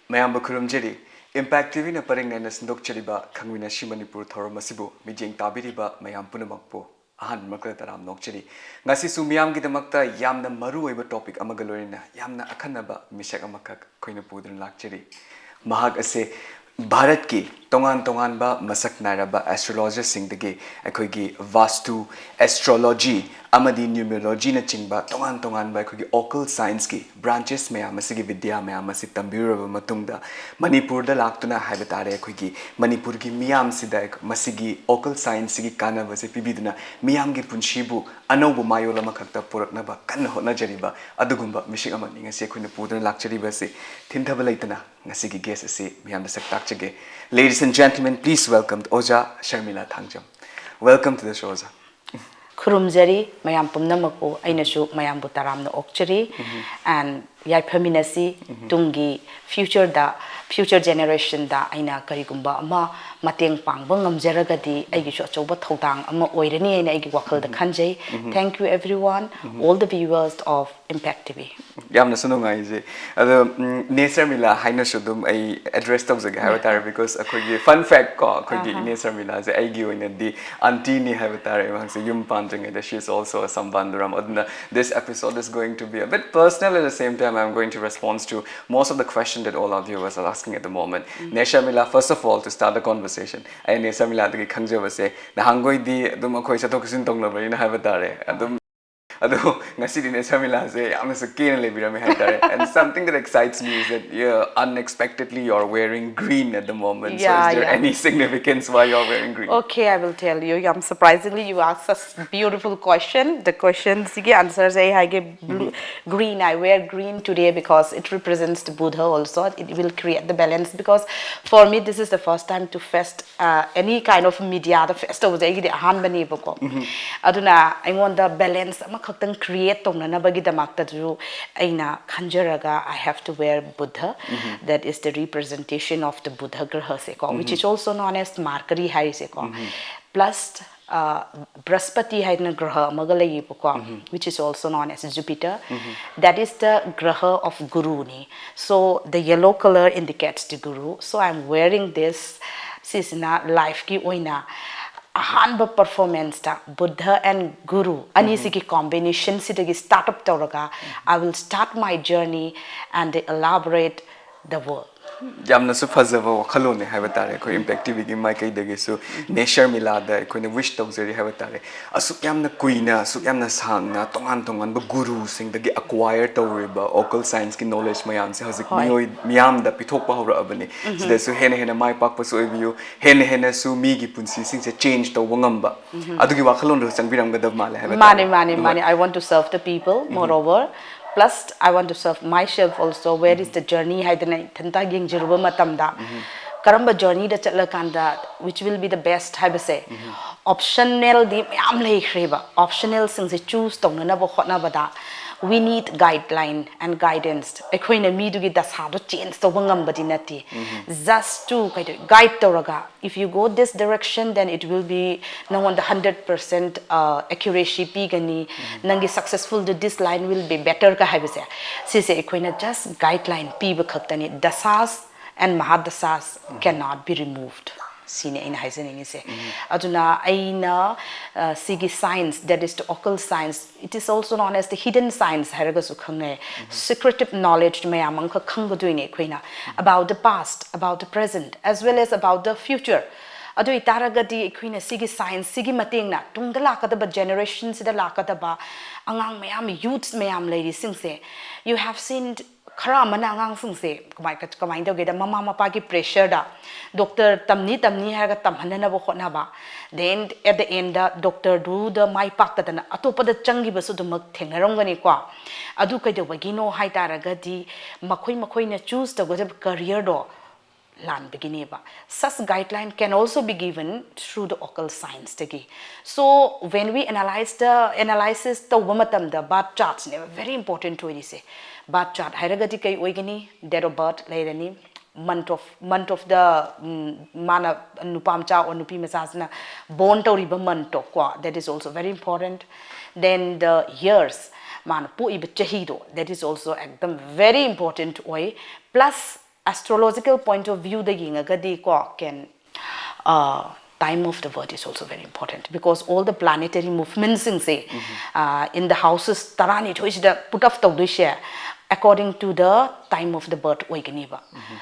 Mayamba Kurumjeri, Impact TV na paring na nasindok chariba Khangminashi Manipur Thoro Masibu, Mijing Tabiriba, Mayampunamakpo, Ahan Maklataram Nokcheri. Ngasi Sumiyam Gidamakta, Yamna Maru eba topic Amagalorina, Yamna Akanaba, Mishakamakak, Koinapudun Lakcheri. Mahag ase Bharat ki tongan ba masak naraba astrologers singdagi akoigi Vastu, astrology, amadi numerology na chingba tongan ba akoigi occult science ki branches mayam asigi vidya mayam asig tambiraba matungda Manipur da laktuna haibatare akoigi Manipur ki miyam sida masigi occult science gi kanaba se pibiduna miyam gi punshibu anobu mayola makakta puraknaba kan hotna jariba adugumba mishing amani ngasi akoina puduna lakchariba se thintaba laitana ngasi gi guest ase miyam da sak takchage. Ladies and gentlemen, please welcome Oja Sharmilla Thangjam. Welcome to the show, Oja. Khurumjari, mayam pumnamaku, ainasu mayam butaramno okchari, and yaipaminasi, tungi, future generation da aina karigumba ama mateng pangbang amjaragadi aigishu achoba thodang ama oirani aina aigi wakal da khanjai. Thank you everyone, all the viewers of Impact TV. Yamna sunungai je. Ado Sharmilla haina shudum ai address tawjage habatare because akogi fun fact ko akogi Sharmilla je aigi oina di auntie ni habatare mangse yum pandringa that she is also a sambanduram. Aduna this episode is going to be a bit personal at the same time I'm going to respond to most of the questions that all our viewers are asking at the moment. Sharmilla, first of all, to start the conversation, I Sharmilla dagi khangjaba se nahangoi di dum akoi sa tokusin tonglabari na habatare. Adum Ado ngasi di Sharmilla se yamna sakena lebirami haitare. And something that excites me is that unexpectedly you're wearing green at the moment. So is there any significance why you're wearing green? Okay, I will tell you. Surprisingly, you asked a beautiful question. The question answers I give blue, green. I wear green today because it represents the Buddha also. It will create the balance because for me this is the first time to fest any kind of media. The festival is the hanbani boko. Aduna I want the balance. Create I have to wear Buddha. That is the representation of the Buddha Graha which is also known as Mercury plus Braspati Graha which is also known as Jupiter. That is the Graha of Guru. So the yellow color indicates the Guru. So I'm wearing this Sisina life ki oina. Ahanba performance ta Buddha and Guru anisiki combination sidagi startup tawraga I will start my journey and elaborate the world. Yamna su fazava wakhalone habatare ko Impact TV gi mai kai dagi su Sharmilla da ko ne wish tawjari habatare asuk yamna kuina asuk yamna sangna tongan ba guru sing dagi acquire tawriba occult science ki knowledge mayam se hazik miyam da pithokpa hawra abani sida su hena mai pakpa su obiu hena su mi gi punsi sing se change taw ngamba adugi wakhalon ro changbiram ga dab male habatare mani I want to serve the people moreover. Plus, I want to serve myself also. Where is the journey? Karamba journey da chatla which will be the best optional optional things choose we need guideline and guidance. Just to guide if you go this direction, then it will be no one the 100% accuracy pigani. Nangi successful this line will be better just guideline dasas and mahadasas cannot be removed. Sine in Haisen say. Aduna aina sigi science, that is the occult science. It is also known as the hidden science. Secretive knowledge about the past, about the present, as well as about the future. Adu itaragadi equina sigi science, sigi matingna, tungala kadaba generations the lakadaba, angang mayam youths mayam ladies sing say. You have seen Karamana ngang sung se kamai do get mama mapa ki pressure da doctor tamni ha tamhanana bo khona ba then at the end doctor do the my pak ta na atopa da changi basu du mak thengarong gani kwa adu kai do bagino hai taragadi makhoi na choose the career do land begini ba such guideline can also be given through the occult science tagi. So when we analysis the womatam the birth charts very important to say birth chart hairagati kai oigani date of birth lairani month of the mana nupamcha or nupi masasna born toriba month kwa that is also very important. Then the years man pu iba chahido that is also ekdam very important way plus astrological point of view the yingagadi ko can time of the birth is also very important because all the planetary movements in say in the houses tarani thoisida put off to share according to the time of the birth oiganiba.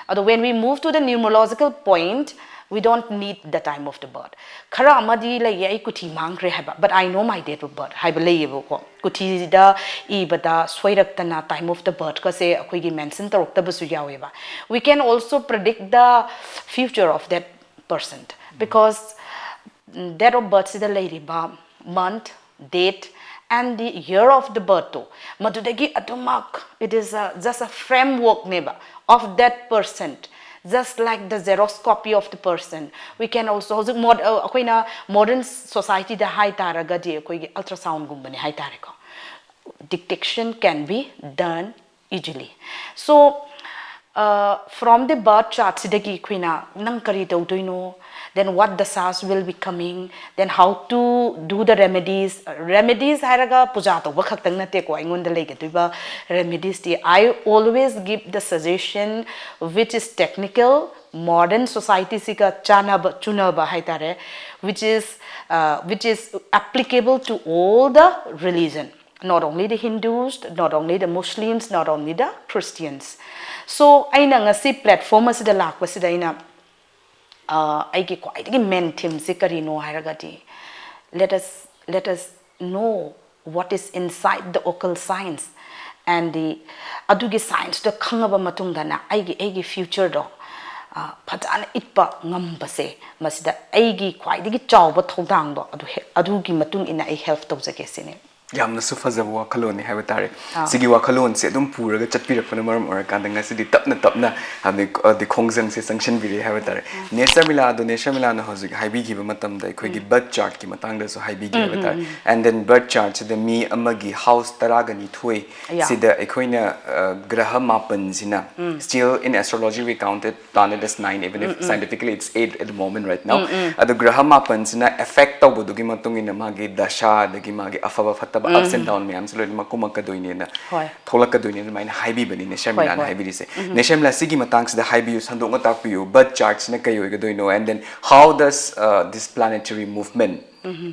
Although when we move to the numerological point, we don't need the time of the birth. Khara amadi la yai kuti mangre haba, but I know my date of birth. Haba layebo ko kuti da ibada soiraktana time of the birth ka se akoigi mention tarokta basu yaweba. We can also predict the future of that person because date of birth is the lady ba month, date, and the year of the birth too. Madudagi atomak, it is just a framework neighbor of that person. Just like the Xerox copy of the person, we can also modern society the high taragadi ultrasound gumbani high tariko. Detection can be done easily. So from the birth chart sidagi quina nang kari know, then what the SARS will be coming, then how to do the remedies. Remedies haraga pujato bakhaktang na te ko ingon the lege tuba remedies ti. I always give the suggestion which is technical, modern society sika chunaba haitare, which is applicable to all the religion, not only the Hindus, not only the Muslims, not only the Christians. So aina ngasi platform asida lakwa sida ina aigi quite main theme sikari no haragati. Let us know what is inside the occult science and the adugi science the khangaba matungdana aigi future do phajana itpa ngambase masida aigi quite chawba thodang do adugi matung ina I help tawjake sine. Yamna sufazab wakaloni have tare. Sigi wakalon se dum pura chatpira phanamarm or kandanga sidi tapna the khongzang se sanction video have tare. Neshamila no hozik hibi give matam da koigi birth chart ki matang da so hibi give tare. And then birth chart the mi amagi house taragani thui sida ekoina graha mapan zina. Still in astrology we counted planet as 9 even if scientifically it's 8 at the moment right now. The graha mapan zina effect of budugi matung in magi dasha the magi afaba ups and down me so makumaka doing na tholaka doing mine hibi bani Sharmilla and hibi se Sharmilla sigi matangs the hibi sandong atak you birth charts na kayo doino and then how does this planetary movement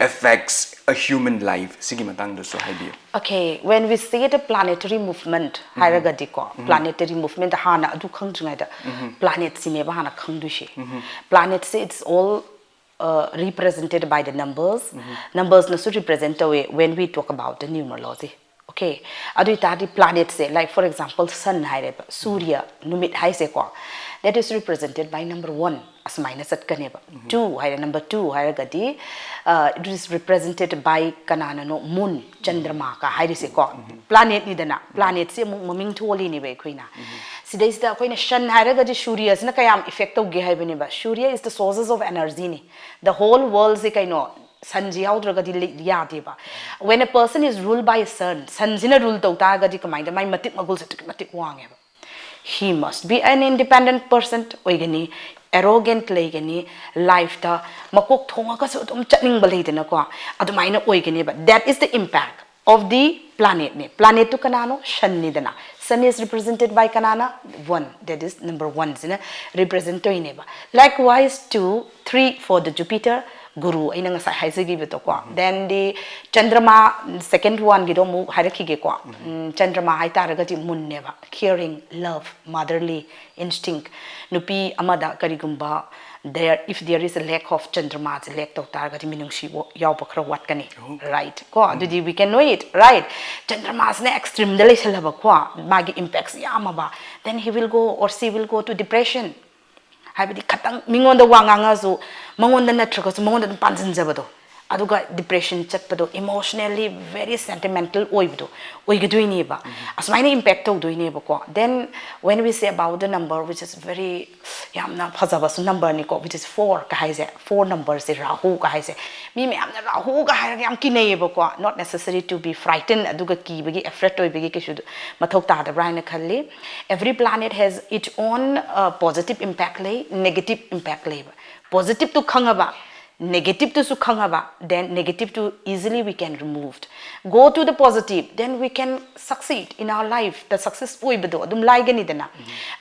affects a human life sigi matang do so hibi. Okay, when we say the planetary movement hierarchical planetary movement hana adu khangjunga da planet sine ba hana khangdu she planets it's all represented by the numbers. Numbers also represent the way when we talk about the numerology. Okay, adu itadi planets say like for example sun hai Surya numit hai se ko that is represented by number 1 as minus at kaneba 2 hai number 2 hai gadi it is represented by kanana no moon chandrama ka hai se ko planet ni dana planet se maming tholi ni be khoina sidai sida koina shan hai gadi surya na kayam effect of ge hai bene ba surya is the sources of energy ni the whole world se kaino sanji haudragadi yadeba when a person is ruled by a sun sanjina rule tauta gadi kamai da mai matik magul se matik wange he must be an independent person oigani arrogant legani life ta makok thonga ka so dum chatning baleidena ko adumaina oigani ba that is the impact of the planet ne planet to kanano shan ni dana sun is represented by kanana 1 that is number 1 is represented in ba likewise 2 3 for the Jupiter Guru ina nga sai haisigi beto ko then the Chandrama second one gido mu hairaki ge ko Chandrama hai taraga ti mun neba caring love motherly instinct nupi amada karigumba there if there is a lack of Chandrama lack to taraga ti minungshi yaw bakra wat kani right ko dudi we can know it right Chandrama ne extreme dele selaba ko magi impacts yamaba then he will go or she will go to depression habidi khatang mingonda wanganga su mangonda natraka su mangonda pansin jabado aduga depression chatpado emotionally very sentimental oibdo oigaduini ba asmaina impact oduini ba ko then when we say about the number which is very yamna phajaba su number ni ko which is 4 ka haise 4 numbers is rahu ka haise mi me amna rahu ka haira yam kinai ba ko not necessary to be frightened aduga ki bagi afraid oibagi ke shu mathok ta da brain khalli every planet has its own positive impact lay negative impact lay positive to khangaba negative to sukhangaba then negative to easily we can remove go to the positive then we can succeed in our life the success oibado adum laigani dana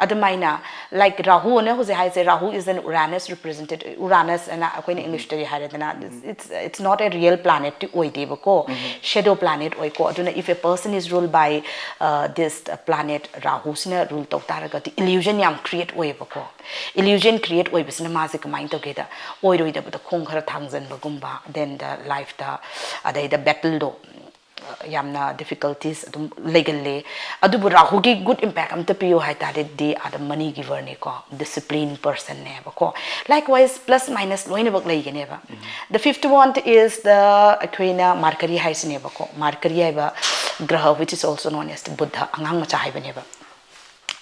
adumaina like Rahu ne who say Rahu is an Uranus represented Uranus and akoin English tari haredana it's not a real planet to oide ko shadow planet oi ko aduna if a person is ruled by this planet Rahu sina rule to taraga illusion yam create oi ko illusion create oi bisna ma se kamai to geda oi roi da khong khara thangjan bagumba then the life the adai the battle do yamna difficulties adum legally adubu Rahu gi good impact am to piyo hai tare de ada money giver ne ko disciplined person ne ba ko likewise plus minus loina bak lei ne ba the fifth one is the akoina Mercury hai ne ba ko Mercury hai ba graha which is also known as the Buddha angang macha hai ba ne ba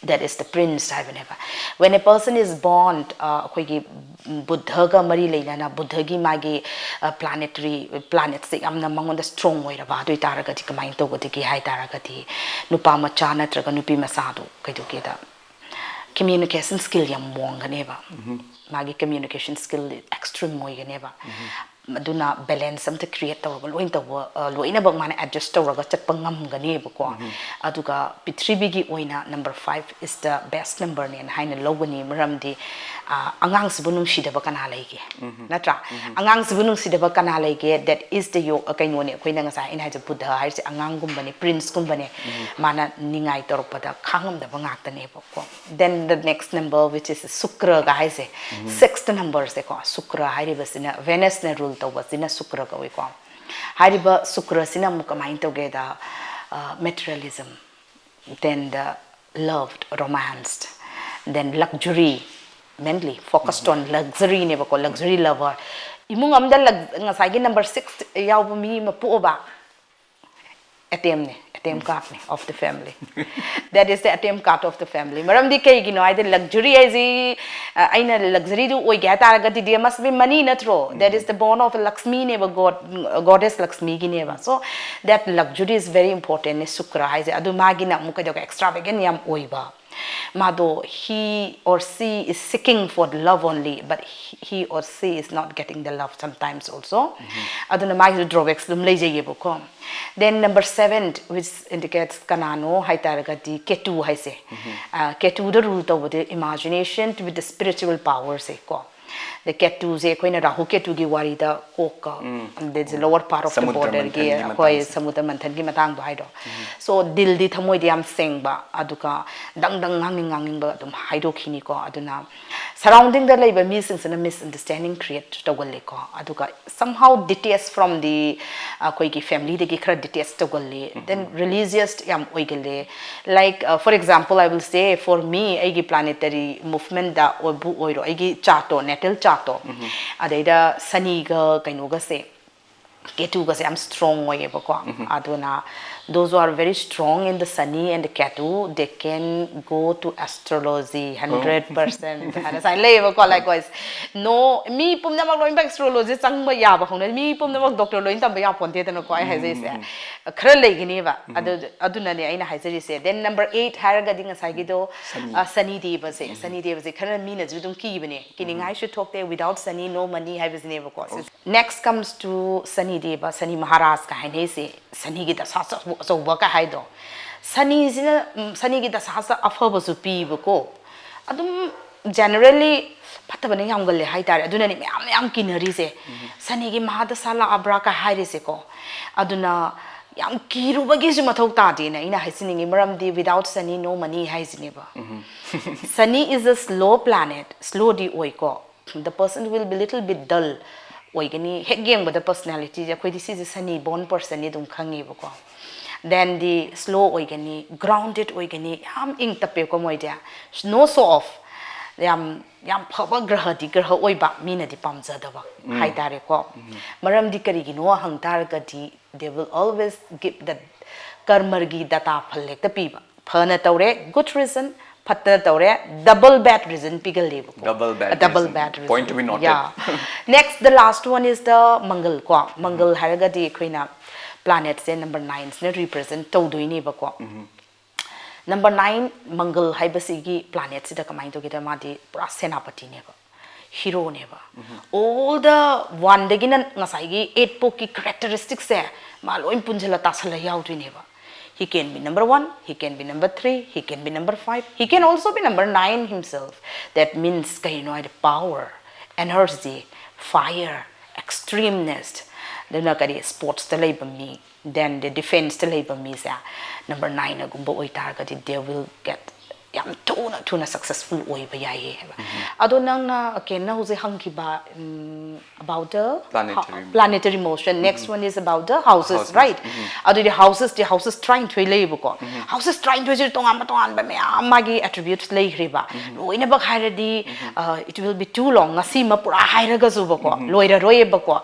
that is the prince type never when a person is born akoigi Buddha ga mari leina na Buddha gi magi planetary planets amna mangonda strong oira ba do itaraga ti kamai to goti ki hai taraga ti nupa macha natraga nupi masadu kaidu ke da communication skill yam monga neba magi communication skill extreme moiga neba maduna balance am to create tawga loin taw loina bang mana adjust tawga chatpa ngam gani bako aduga pitribi gi oina number 5 is the best number ne haina logani maramdi angang sibunung sidaba kana laige natra angang sibunung sidaba kana laige that is the yo kaino ne koina ngasa in haja Buddha haise angang gumbani prince gumbani mana ningai torpada khangam da bangakta ne bako then the next number which is Sukra ga haise sixth number se ko Sukra hairi basina Venus ne rule tawba sina Sukra ka we ko hariba Sukra sina mukamai togeda materialism then the loved romanced then luxury mainly focused on luxury ne ko luxury lover imung amda ngasai gi number 6 yaw mi ma pu ba ATM card of the family that is the ATM card of the family maram di kai gi no either luxury is aina luxury do oi ga taraga di there must be money natro that is the born of Lakshmi ne goddess Lakshmi gi ne so that luxury is very important ne Sukra is adu magi na muka joga extravagant yam oi ba mado he or she is seeking for the love only but he or she is not getting the love sometimes also aduna magi drawbacks dum leje ye ko then number 7 which indicates kanano haitaraga di Ketu haise Ketu the rule of the imagination with the spiritual powers se ko the Ketu se koina Rahu Ketu gi wari da koka there's a lower part of the border gi koi samudra manthan gi matang do haido so dil di thamoi di am seng ba aduka dang nganging ba dum haido khini ko aduna surrounding the labor missing and misunderstanding create togole ko aduka somehow detached from the koi gi family de gi khara detached togole then religious yam oigele like for example I will say for me agi planetary movement da obu oiro agi chato natal chato adaida sani ga kaino ga se Ketu ga se am strong oye ba ko aduna those who are very strong in the Sani and the Ketu they can go to astrology 100% and I lay ba ko likewise no mi pum na mag loin ba astrology chang ba ya ba hong mi pum na mag doctor loin tam ba ya ponte ta no ko ai ha je se khara lei gini ba aduna ne aina ha je se then number 8 haraga ding sai gi do Sani Deva se khara mi na ju dum ki bane kining I should talk there without Sani no money have is never ko next comes to Sani Deva Sani Maharaj ka hai se Sani gi da sa so waka haido Sani gi da sa afaba su pi ko adum generally patabane yam galle hai tare aduna ni yam kinari se Sani gi mahada sala abra ka haire se ko aduna yam kiru bagi su mathau ta de na ina haisiningi maram di without Sani no money haisine ba Sani is a slow planet slow di oi ko the person will be little bit dull oigani hegeng ba the personality ja koi this is a Sani born person ni dum khangi ba ko then the slow oigani grounded oigani yam ing tape ko moi dia no so off yam phaba graha di graha oiba mina di pamja da ba hai tare ko maram di kari gi no hang tar ga di they will always give the karma gi data phal lek ta pi ba phana tawre good reason fatta tawre double bad reason pigal le double bad reason point to be noted next the last one is the Mangal ko Mangal haraga di khoina planets in number 9 ne represent to doini ba ko number 9 Mangal haibasigi planets da kamai to gita ma di pura senapati ne ba hero ne ba all the one degina ngasai gi 8 poki characteristics se ma loin punjala tasala yaw ne ba He can be number 1, he can be number 3, he can be number 5, he can also be number 9 himself. That means the power, energy, fire, extremeness. Then sports me, then the defense me number 9 they will get yam tuna successful oiba yaye ado nang na again na hose hangkiba about the planetary motion. Next one is about the houses, right? Ado the houses trying to label ko houses trying to tongan ba me magi attributes lay riba loina ba hairadi it will be too long ngasi ma pura hairaga zuba ko loira roye ba ko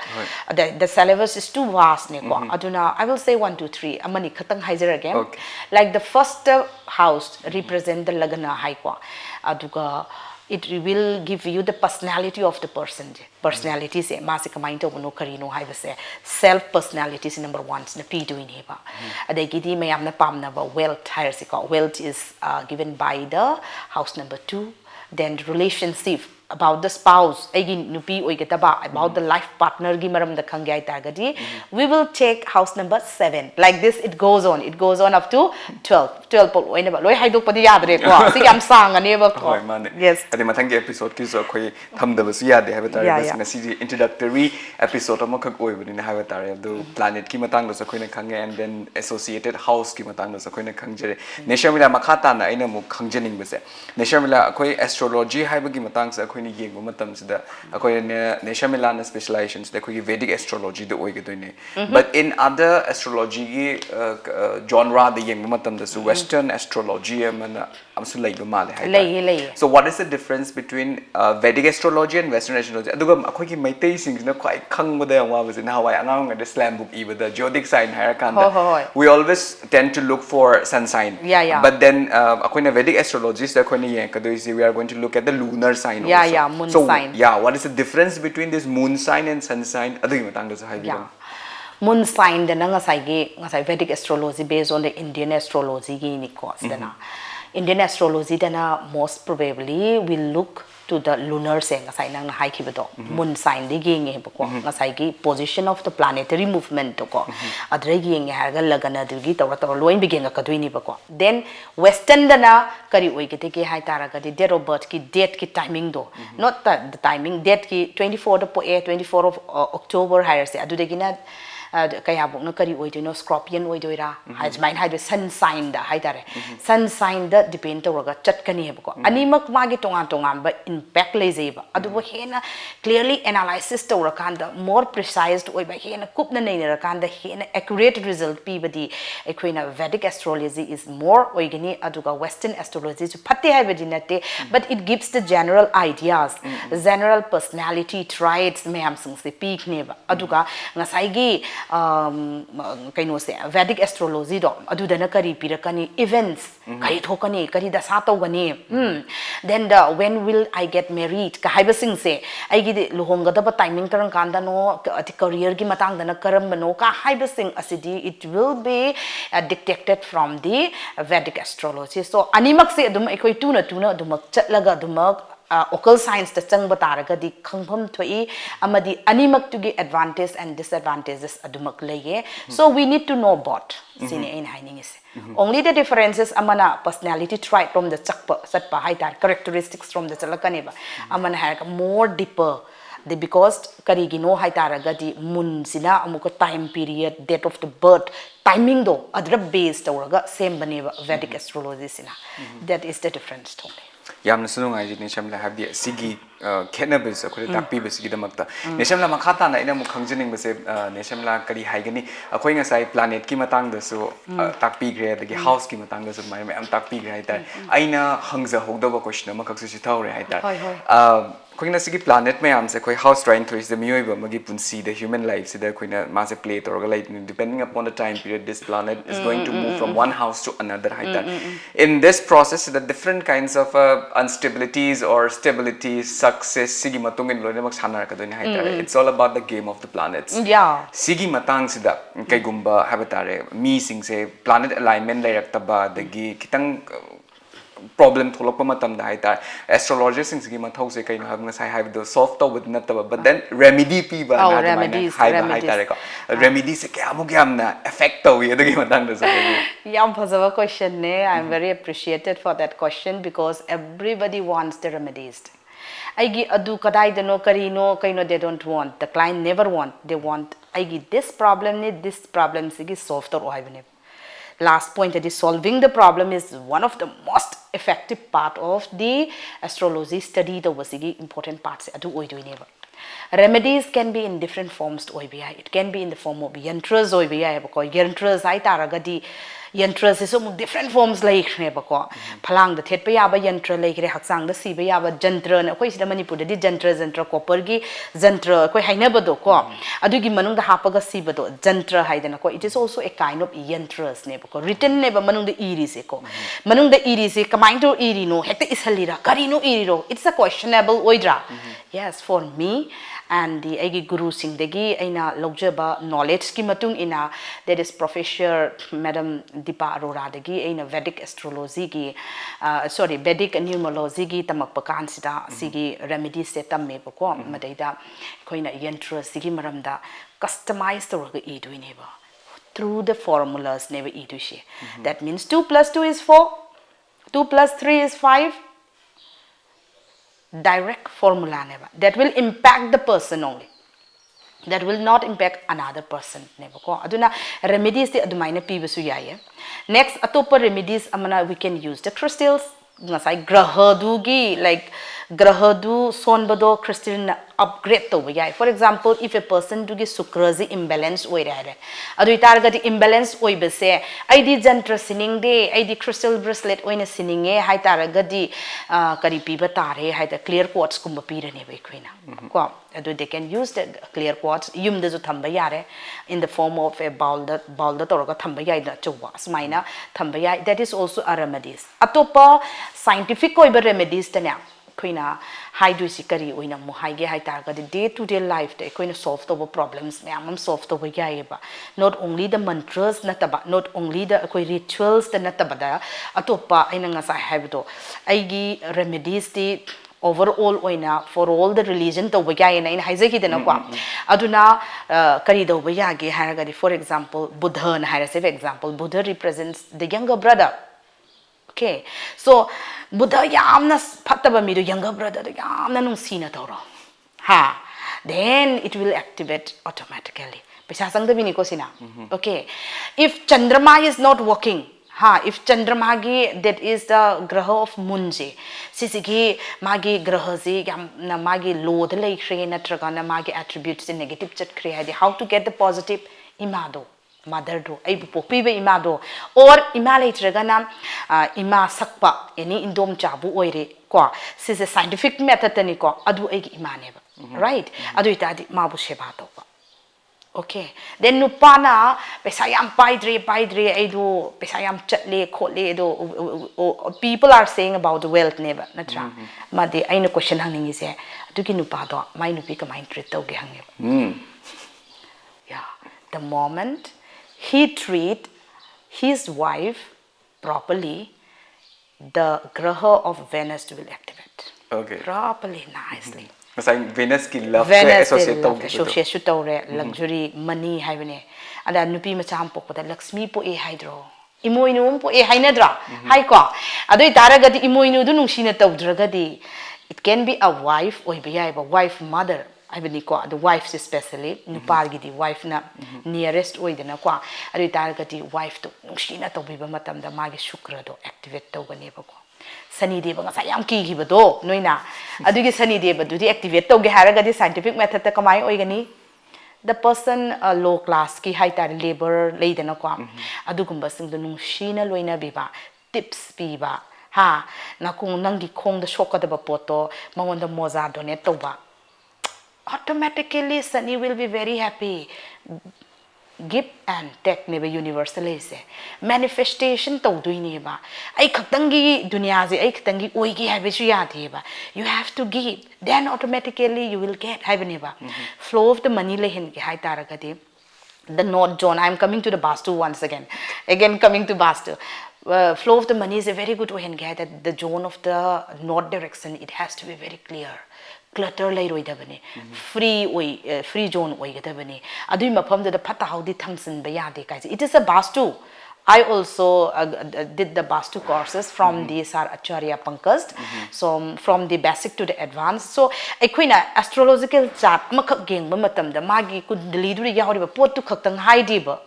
the syllabus is too vast ne ko aduna I will say 1 2 3 amani khatang haizer again. Like the first house represent the lagana hai ko aduga it will give you the personality of the person. Personality se masi kamai to no karino hai base self personality is number 1 na p doing heba adagi di mayam na pam na ba wealth higher se ko wealth is given by the house number 2. Then relationship about the spouse again nupi oigataba about the life partner gi maram da khangyai targadi we will take house number 7. Like this it goes on up to 12 pol oina ba loi haidok padi yadre ko si yam sang ani ba ko yes ade mathang ge episode ki so khoi thamdaba su yade ha batare bas ngasi introductory episode amakak oibani na ha batare adu planet ki matang da sa khoina khange and then associated house ki matang da sa khoina khangjere neshamila makhata na aina mu khangjening base neshamila khoi astrology haibagi matang sa khoi ni yengba matam sida khoi ne Sharmilla na specializations da khoi Vedic astrology da oigadoine but in other astrology gi genre da yengba matam da su western astrology amana amsu leiba male hai so what is the difference between Vedic astrology and western astrology aduga khoi ki maitei sing na khwai khangba da wa was in hawai angang da slam book iba da zodiac sign hierarchy we always tend to look for sun sign but then khoi na Vedic astrologist khoi ni yeng kadoi we are going to look at the lunar sign also. Moon so, sign. What is the difference between this moon sign and sun sign? Moon sign the ngasai Vedic astrology based on the Indian astrology ni course Indian astrology most probably will look to the lunar sign ngasai nang hai kibedo moon sign de ging he ko ngasai gi position of the planetary movement ko adre ging ha ga lagana du gi tawra loin begin ka duini ba ko then western dana kari oi ke ke hai tara ga date of birth ki date ki timing do not the timing date ki 24 of October higher se adu de gina kaya bok na kari oidoino scorpion oidoira has mine had sun sign da hai tare sun sign da depend to ga chatkani hebko animak magi tongan ba impact lezeba adu bo hena clearly analysis to rakanda more precise oi ba hena kupna nei rakanda hena accurate result pi badi ekoina Vedic astrology is more oigani adu ga western astrology su phatte hai badi nate but it gives the general ideas general personality traits mayam sing se peak neba adu ga ngasai gi kaino se Vedic astrology do adudana kari pirakani events kari thokani kari dasa tawgani then when will I get married ka haiba sing se ai gi luhonga da timing karang kanda no career gi matang dana karam no ka haiba sing asidi it will be dictated from the Vedic astrology so animak se adum ekoi tuna adum chatlaga adum occult science ta chang bataraga di khangpham thoi amadi animak to gi advantage and disadvantages adumak leye so we need to know both sine in haining is only the differences amana personality trait from the chakpa satpa haitar characteristics from the chalakane ba amana ha more deeper because karigino haitaraga di moon sina amuka time period date of the birth timing do adra based awraga same baneba Vedic astrology sina that is the difference totally yamna sunung ai ni Sharmilla have the sigi khenabis akhoi takpi besigi damakta Sharmilla makhata na ina mu khangjining bese Sharmilla kari haigani akhoi ngasai planet ki matang da su takpi gre dagi house ki matang da su mai am takpi gre haitar aina hangja hogdaba question ma khaksu si thaure haitar khoina sigi planet me am se khoi house trying to is the mioiba magi punsi the human life sida khoina ma se play torga like depending upon the time period this planet is going to move from one house to another haitar in this process the different kinds of instabilities or stabilities success sigi matong in loina mak sanar ka doni haitar it's all about the game of the planets sigi matang sida kai gumba habatare mi sing se planet alignment lairak taba dagi kitang problem tholok pa matam da hai tar astrologers sing gi mathau se kai no have ngasai have the solve to with not but then remedy pi ba na da mai hai ba hai tar ko remedy se kya mo kya na effect to ye da gi matang da sa Yam phasava question ne. I'm very appreciated for that question because everybody wants the remedies. Aigi adu kadai dano karino kaino they don't want. The client never want. They want aigi this problem ne this problem sigi solve to oivne. Last point that is solving the problem is one of the most effective part of the astrology study. The wasigi important parts adu oiduineva. Remedies can be in different forms to OIBI. It can be in the form of yantras OIBI because yantras ai taragadi yantras is some different forms like nebako phalang the thet pa yaba yantra like re haksang da siba yaba jantra na koi sida manipur di jantra copper gi jantra koi haina bado ko adugi manung da hapaga siba do jantra haidana ko it is also a kind of yantras nebako written neba manung da iri se ko manung da iri se kamai to iri no hekta isalira kari no iri ro it's a questionable oidra. Yes, for me and the agi guru sing degi aina logjaba knowledge ki matung ina there is Professor Madam Deepa Arora degi aina Vedic astrology gi Vedic numerology gi tamak pakan sida sigi remedies se tamme bako madaida koina yantra sigi maramda customize to ga e duineba through the formulas never e do she. That means 2 plus 2 is 4, 2 plus 3 is 5. Direct formula never that will impact the person only, that will not impact another person never ko aduna remedies the adumaina pibasu yaye. Next atopa remedies amana we can use the crystals ngasai grahadu gi like grahadu sonbado crystal na upgrade to yai. For example, if a person do gi sukraji imbalance oi rare adu targati imbalance oi bese id jantra sining de id crystal bracelet oina sining e hai targati kari piba tare hai the clear quartz kumba pirane be koina ko adu they can use the clear quartz yum de ju thamba yare in the form of a bowl da toraga thamba yai da chowa smaina thamba yai. That is also a remedies. Atopa scientific oi remedies tanya koina hai du sikari oina mo hai ge hai targa the day to day life de koina solve the problems mayam solve the ya ba not only the mantras nataba not only the koi rituals the nataba da atopa aina nga sa have do aigi remedies the overall oina for all the religion to ya ina in haije ki dena kwa aduna kari do ya ge haraga for example Buddha na hara for example Buddha represents the younger brother. Okay, so Buddha yamna phataba mi do younger brother yamna nungsina tawro ha then it will activate automatically pesa sang da bini ko sina. Okay, if Chandrama is not working if Chandrama gi that is the graha of moon je sisigi magi graha je yam na magi load lai khre na traga na magi attributes in negative chat khre how to get the positive imado mother do ai popi be ima do or ima leitragana ima sakpa any indom chabu oire ko this is a scientific method ni ko adu ai ima ne ba right adu itadi mabu seba to ba. Okay, then nupana pesa yam paidre ai do pesa yam chatle khole do people are saying about the wealth never natra made aina question hanging is adu ki nupa do mai nupi ka mind treat to ge hang yeah, the moment he treat his wife properly, the graha of Venus will activate. Okay. Properly, nicely. Venus ki love associate tawre luxury money haibane ada nupi macham pokda Lakshmi po e hydro imoinu po e hainadra hai ko adoi taragadi imoinu du nungsina tawdragadi it can be a wife or be a wife mother. I will call the wives especially nupalgi the wife na nearest oid na kwa adu targati wife to nushina to biba matam da magi shukra do activate to gane ba ko sani deva nga sayam ki gi bado noina adu gi sani deva do di activate to ge haraga di scientific method ta kamai oigani the person low class ki high tar labor leidana kwa adu gumba sing do nushina loina biba tips biba ha na kung nangi khong da shoka da ba poto mangon da moza donate to ba automatically Sunny will be very happy. Give and take never universal is manifestation to do neba. I katangi dunyazi, I katangi oigi habituati. You have to give, then automatically you will get habaneba. Flow of the money lehin high taragati. The North Zone. I am coming to the Vastu once again. Again coming to Vastu. flow of the money is a very good way and get that the zone of the north direction it has to be very clear clutter lay roidabani free zone oigadabani adui mafam da phata haudi thangsin ba yade kai it is a Vastu. I also did the Vastu courses from the Sar Acharya Pankaj, so from the basic to the advanced. So, akwina astrological chart makak geng ba matam da magi kundali du yauri ba pot tu khaktang haidi ba.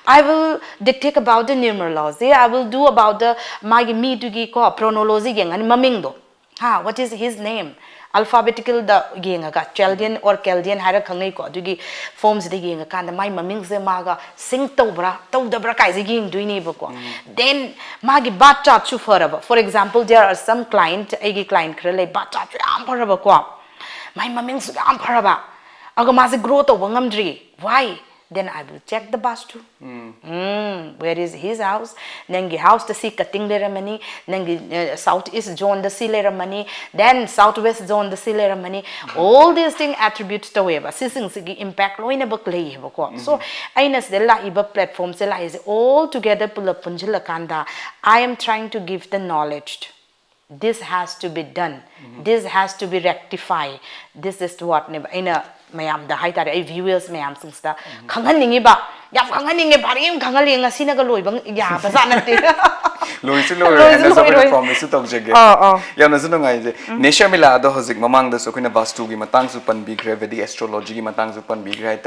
I will dictate about the numerology. I will do about the magi midugi ko chronology geng ani maming do. What is his name? Alphabetical the genga Chaldean or Chaldean hara khangai ko dugi forms the genga kan the my maming se maga sing tobra tobra kai se ging duini bako then magi bacha chu faraba. For example, there are some client agi client krele bacha chu am faraba ko my maming su am faraba aga ma se grow to ngamdri. Why? Then I will check the Vastu. Where is his house? Nangi house the sea cutting layer money. Nangi southeast zone the sea layer money. Then southwest zone the sea layer money. All these things attributes to weba. Sising sigi impact lo ina baklay bako. So I nas the la iba platforms la is all together pull up punjila kanda. I am trying to give the knowledge. This has to be done. This has to be rectified. This is what in a mayam the height ay viewers mayam singsta khanganingi ba yam khanganingi barim khangalinga sinaga loibang ya basanati Loisu loi and as a promise to Jagge. Yanazunga, Sharmilla, the Hosik, Mamang the Sokina Vastu, Matang Supan Bigre, Vedic astrology, Matang Supan Bigre,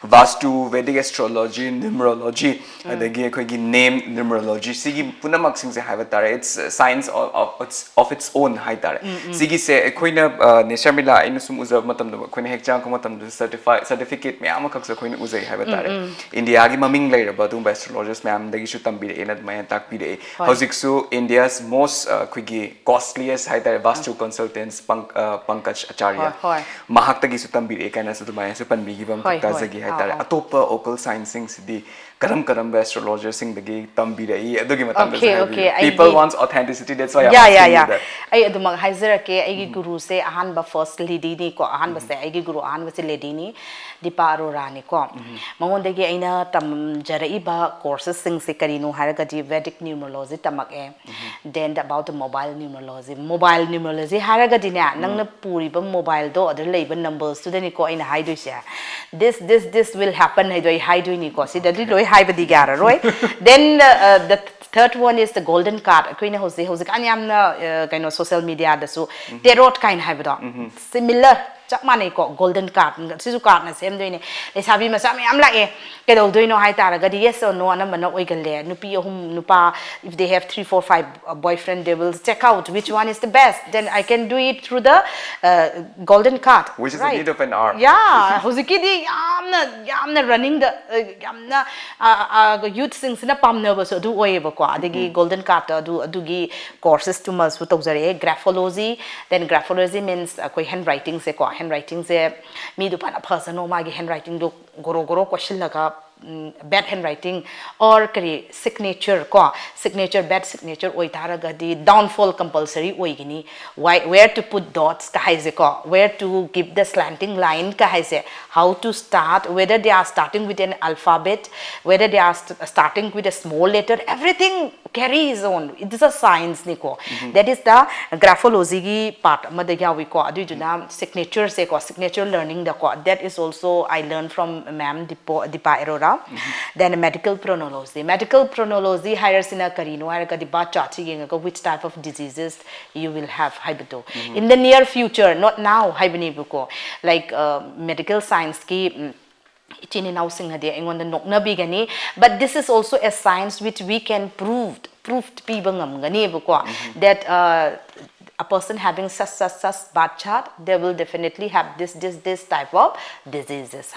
Vastu, Vedic astrology, Numerology, and the Gay name Numerology. Sigi Punamaxing Havatare, it's science of its own Haitare. Sigi say, Quina Sharmilla, Inusumuza Matam, Queen Hekjan Komatam, the certificate, Miamaka Queen Uze Havatare. In the Agimaming later, but by astrologers, ma'am, the Ishutam be in at my attack PDA. How's India's most costliest Vastu consultants, Pankaj Acharya. Mahaktagi Sutambiri, Kana Sutamaya Supanbigam, Tazagi Haitare, Atopa, Ocal Science, the Karam astrologers sing the gay Tambiri, Adugimatam. People want authenticity, that's why I'm asking you that. I adumang Hazarake, Agi Guru say, Ahanba first Lidini, Ahanba say, Agi Guru An was a Ledini, Diparo Rani com. Mawandagi Aina Tam Jaraiba courses sing Sikarino, Haragati, Vedic Numerology, Tamak. Then about the mobile numerology, Haragadina, Nanga Puriba mobile do, other labor numbers to the Nico in Haidusha. This will happen, Haidu Nico, see that little Haibadigara, right? Then the third one is the golden card. Queen Jose, Kanyamna, kind of social media, the so tarot kind of similar. Money called golden card, Sisu card, and same doing it. Let's have him. I'm like, get all doing no high target, yes or no, and I'm not wiggle there. Nupi home, Nupa, if they have 3, 4, 5 boyfriend, they will check out which one is the best. Then I can do it through the golden card. Which is the need of an art. Yeah, Hosiki, I'm not running the youth things in a palm nervous or do wave the golden card or do courses to Mas with graphology. Then graphology means handwriting. Handwriting se me do pan a person no magi handwriting do goro question laka bad handwriting or signature bad signature oitara gadi downfall compulsory oigini where to put dots where to give the slanting line how to start, whether they are starting with an alphabet, whether they are starting with a small letter, everything carries on. It is a science niko. That is the graphology part madagya we ko adu juna signature signature learning that is also I learned from ma'am Dipa Arora. Then medical chronology hires in a karino which type of diseases you will have in the near future, not now like medical science ki but this is also a science which we can proved that a person having such bad chart, they will definitely have this type of diseases.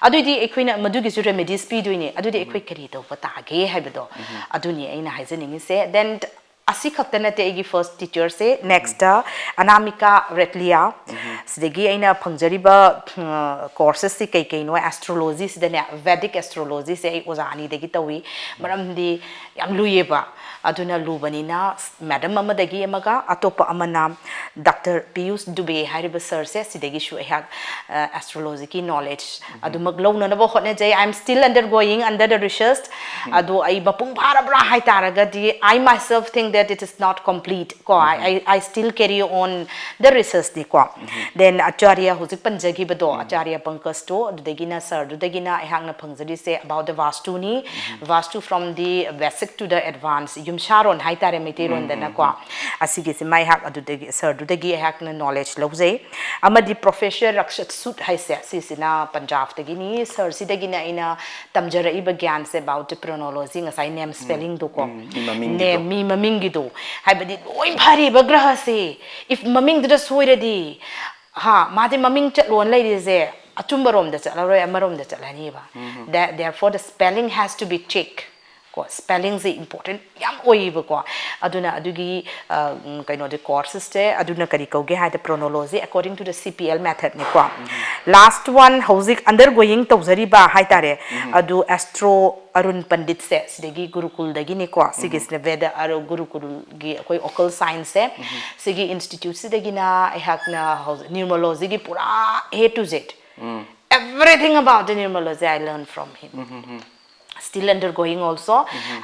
Adudi equina madugi remedies speed doing it. Adudi equicado, but habido. Aduni aina hygienic say. Then Asikaktanate first teacher say next Anamika Retlia. Sidegi aina Pangjariba courses si no astrology, then Vedic astrology say was Ani de Gitawi, but the Yamluyeba. aduna lubanina madam amadagi amaga atopa amana Dr. Piyush Dubey hariba sir se sidagi shu ehak astrological knowledge adu maglauna na bo hotne jay I'm still undergoing under the research adu ai bapung bharabra hai taraga di I myself think that it is not complete ko I still carry on the research ni ko then acharya hujik panjagi bado acharya pankaj to dagina sir dagina ehak na phangjari se about the vastu ni vastu from the basic to the advanced yumsharon hai tare meteron dana ko asigi se mai hak adu dagi sir dagi ehak na knowledge lobjay amadi professor rakshat sut hai se sisina punjab dagi ni sir sidagina ina tamjara iba gyan se about the chronology ngasai name spelling do ko name mi maming gi do hai badi loi bhari ba graha se if maming da soiradi ha made maming chatlon lai je achumba rom da chalaro amarom da chalani ba that therefore the spelling has to be checked ko spelling is important yam oiba ko aduna adugi kaino de courses te aduna kari kauge ha the chronology according to the CPL method ni ko last one houzik undergoing tawzari ba hai tare adu astro arun pandit se sidagi gurukul dagi ni ko sigis ne veda aro gurukul gi koi occult science se sigi institute sidagi na ehak na numerology gi pura A to Z everything about the numerology I learned from him still undergoing also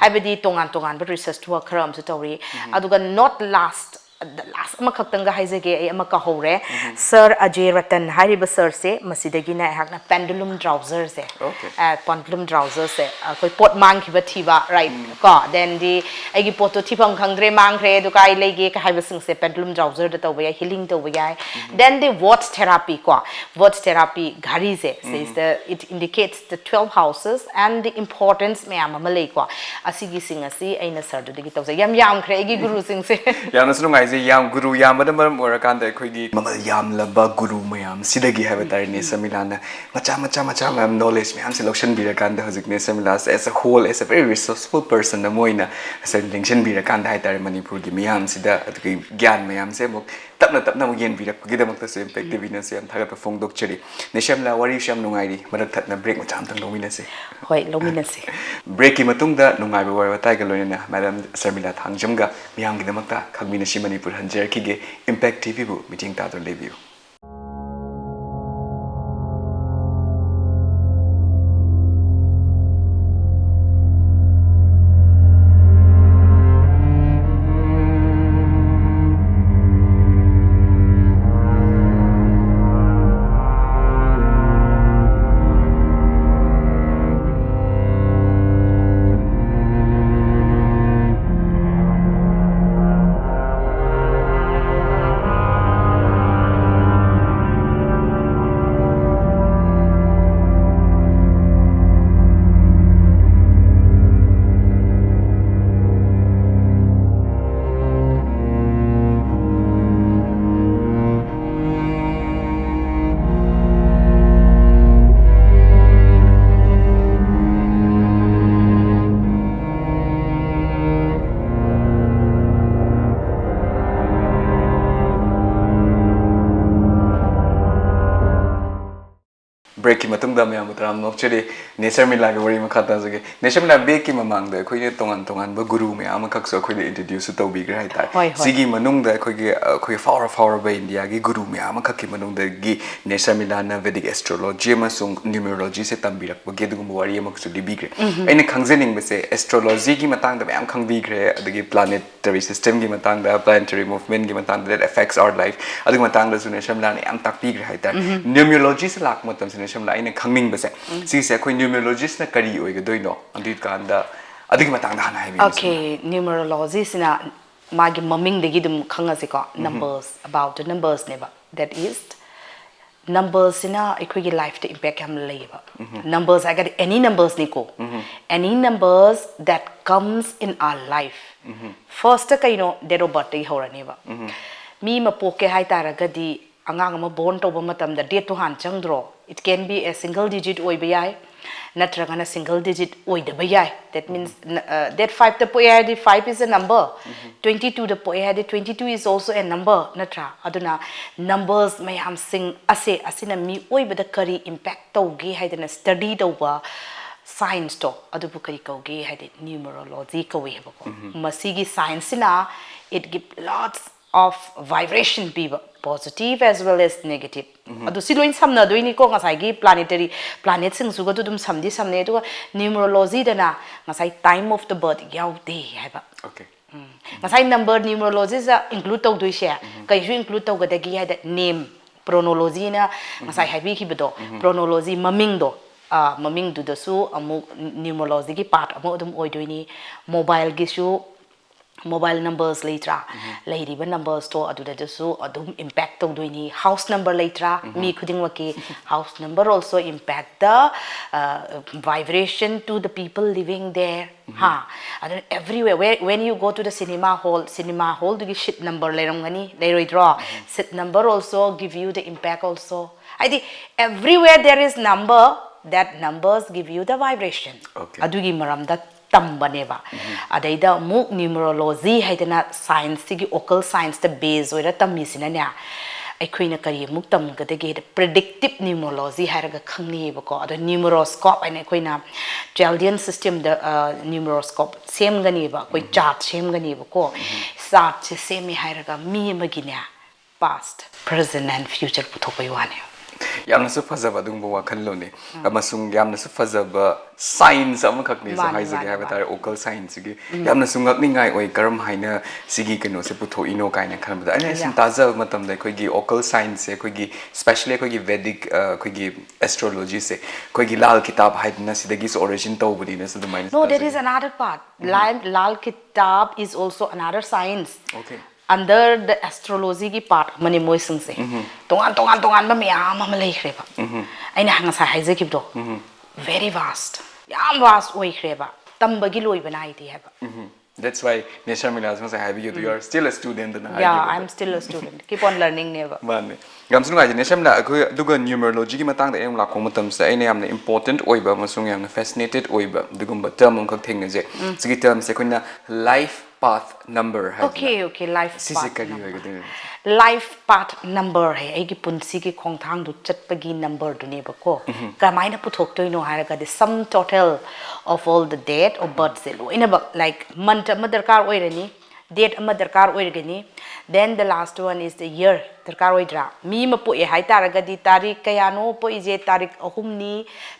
I bedi tongan but research to akram so tori aduga not last the last amakhaktanga haizege ai amaka hore sir Ajay Ratan hariba sir se masidagi na hakna pendulum trousers se pendulum trousers se koi pot mang khiba thiba right ko then the agi pot to thipam khangre mang khre du kai lege ka haiba sing se pendulum trouser da tawya healing tawya then the words therapy ko words therapy ghari se says the it indicates the 12 houses and the importance me amalai ko asigi sing asi aina sir du digi tawsa yam khre agi guru sing se yam ai yam guru yam da maram orakanda khoi mamal yam laba guru mayam sidagi have tare ne samilana macha mam knowledge me am selection bi rakanda hojik ne samila as a whole as a very resourceful person na moina selection bi rakanda hai tare manipur gi miyam sida adgi gyan mayam se mok tapna yen bi rak gi damak ta se effective ne se am thaga pa phone dok cheri ne samla wari sam nungai ri marak thatna break macha am tang lomina se hoi lomina se break ki matung da nungai ba war tai ga loina madam Sharmilla Thangjam ga miyam gi damak ta Khangminashi Manipur Hanjer Kige Impact TV bu meeting ta don review break ki matung da mayam utram nok cheri ne Sharmilla ge wari ma khata jage ne Sharmilla be ki mamang da khoi ne tongan ba guru me am khak so khoi ne introduce to bi gra hai tai sigi manung da khoi power ba India ge guru me am khak ki manung da gi ne Sharmilla na Vedic astrology ma sung numerology se tambi rak ba ge dum wari ma su libi gre aine khangjening be se astrology gi matang da mayam khang bi gre adagi planetary system gi matang da planetary movement gi matang that affects our life adagi matang da su ne Sharmilla ne am tak bi gre hai tai numerology se lak matam se Sharmilla ina khangning base si se khoi numerologist na kari oi ga doino andi kanda adigi matang da hana hai okay numerology sina magi maming degi dum khangase ko numbers about the numbers neba that is numbers sina ekhoi gi life to impact am leba numbers I got any numbers ni ko any numbers that comes in our life first ka date of birth horani ba mi ma poke hai taragadi angang ma born to ba matam da date to han changdro it can be a single digit oi ba yai natragana single digit oi da ba yai that means that 5 the poe the 5 is a number 22 the poe the 22 is also a number natra aduna numbers mayam sing asina mi oi ba da kari impact to gi haidana study to ba science to adubu kari kauge hadi numerology kawe hebako masigi science na it give lots of vibration piba positive as well as negative adu siloin samna doini ko ngasai gi planetary planet sing suga tu dum samdi samne to numerology dana ngasai time of the birth yaude haiba okay ngasai number numerology is include to do share kai ju include to ga dagi hada name chronology na ngasai haibi khibido chronology maming do maming du da su amu numerology gi part amu dum oidoini mobile gi su mobile numbers later lady numbers to adu da su adum impact to doini house number later mi khuding waki house number also impact the vibration to the people living there ha and everywhere when you go to the cinema hall the shit number lerongani leroi draw sit number also give you the impact also I think everywhere there is number that numbers give you the vibration adugi maram da tambaneva adaida mu numerology haidana science gi occult science the base oira tamisina nya aikoina kari muk tam gadage predictive numerology haraga khangni bako ada numeroscope ane koina Chaldean system the numeroscope same gani ba koi chart same gani bako chart se same haraga mi magina past present and future puthopai wane yamna su fazaba dungbo wakhal lo ne amasung yamna su fazaba science amakak ni sa haise ge habatare occult science gi yamna sungak ni ngai oi karam haina sigi keno se putho ino kaina khanbada ane sim taza matam da khoi gi occult science se khoi gi especially khoi gi Vedic khoi gi astrology se khoi gi lal kitab haidna sidagi origin to budi ne su no there is another part lal kitab is also another science okay under the astrology ki part mani moi sing se tongan ma miyam ma lei khreba aina hanga sa haije ki do very vast yam vast oi khreba tamba gi loi banai ti haba that's why Sharmilla as I have you are still a student and yeah I'm still a student keep on learning never man gam sunu ngai Sharmilla akoi duga numerology gi matang da em la khong matam sa aina yamna important oiba masung yamna fascinated oiba dugumba term on khak theng je sigi term se koina life path number okay life path life path number hai ai gi punsi gi khongthang du chatpagi number du ne bako kamaina puthok toino haraga the sum total of all the date of birth se loina ba like month ama darkar oirani date ama darkar oirgani then the last one is the year darkar oidra mi ma pu e hai taraga di tarik kayano po ije tarik ahum ni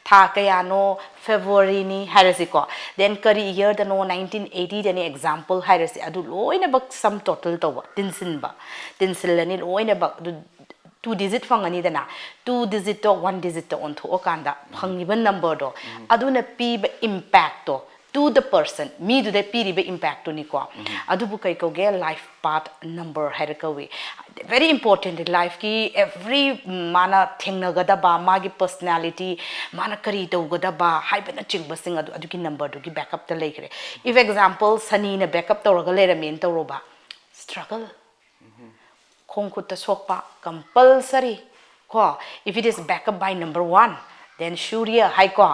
tha kayano February ni harasi ko then kari year the no 1980 the example harasi adu loina bak sum total to tinsin lani loina bak 2 digit fangani dana 2 digit to 1 digit to on tho okanda phangiba number do aduna pi impact to the person me do the piribe impact to ni ko adubu kai ko ge life path number harakawi very important in life ki every mana thengna gada ba magi personality mana kari to gada ba haibana chingba sing adu ki number do ki backup ta lekre if example sani na backup to roga lera men to roba struggle khongkhut ta sokpa compulsory ko if it is backup by number 1 then Surya high ko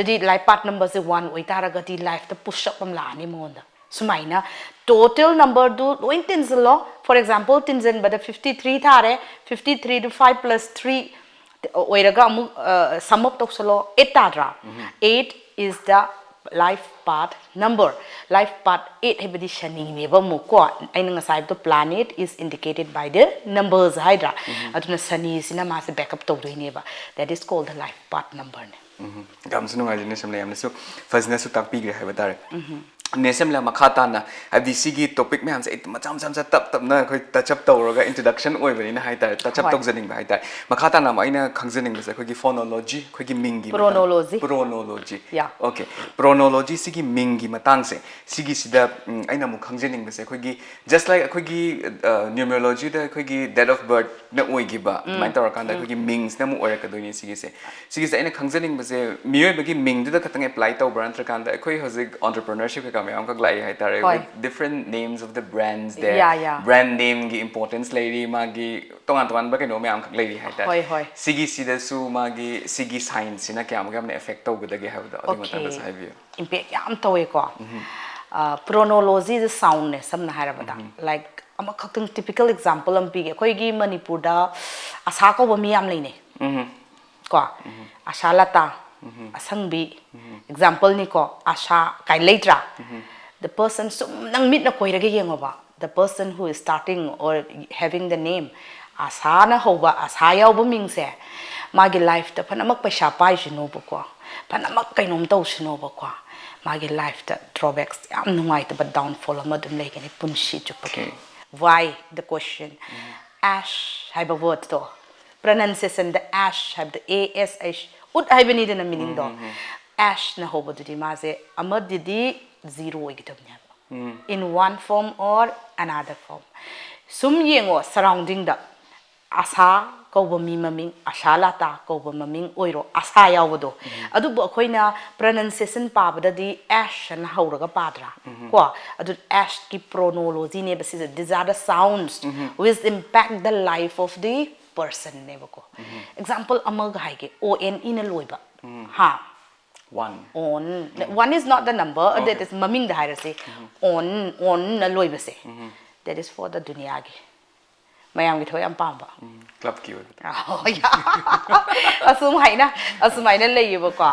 the life path number is 1 oitaragati life the push up am la ni monda sumaina total number do loin tinzel lo for example tinzen but 53 thare 53 to 5 plus 3 oiraga amu sum up to solo 8 tadra 8 is the life path number life path 8 hebadi shani ne ba mu ko aina ngasai to planet is indicated by the numbers hydra aduna shani sina ma se backup to do ne ba that is called the life path number ne gam sunu ngai ne samle amne su fazna su tak pi gre ha batare nesemla makhata na abdi sigi topic me hamsa macham samsa tap na khoi touch up tawraga introduction oi bani na haita touch up tokjaning ba haita makhata na aina khangjaning ba khoi gi phonology khoi gi mingi chronology yeah okay chronology sigi mingi matang se sigi sida aina mu khangjaning ba khoi gi just like khoi gi numerology da khoi gi date of birth na oi gi ba mai tawra kan da khoi gi mings na mu ora ka doi ni sigi se aina khangjaning ba se mioi ba gi ming da katang apply taw brand tra kan da khoi hozik entrepreneurship with different names of the brands there brand name gi importance lady magi tongan ba keno me am lady haita sigi sida su magi sigi science ina kyam gam effect to gudage have the other matter sa have impact yam toy ko chronology is sound ne samna harabada like am khaktung typical example am pige khoi gi Manipur da asa ko ba mi am leine ko asalata asangbi example ni ko asha kai leitra the person sum nang mit na koiraga yengoba the person who is starting or having the name asa na hoba asa yawba mingse magi life ta panamak paisa pai jino ko panamak kainom taw sino ko magi life ta drawbacks yam nungai ta but downfall amadum legani punshi chupake why the question ash haiba word to pronunciation the ash have the ash ut haiba ni the meaning do ash na hoba dudi maze amadidi zero igidamnya in one form or another form sum yengo surrounding the asa kauba mi maming ashalata kauba maming oiro asa yawdo adu bo khoina pronunciation pabada di ash na hauraga padra ko adu ash ki pronology ne basis these are the sounds which impact the life of the person ne ko example amag haige on in a loiba ha one is not the number that is maming the higher say on na loiba say that is for the dunya gi mayam gi thoy am pamba club ki oh yeah asumai na leiba ko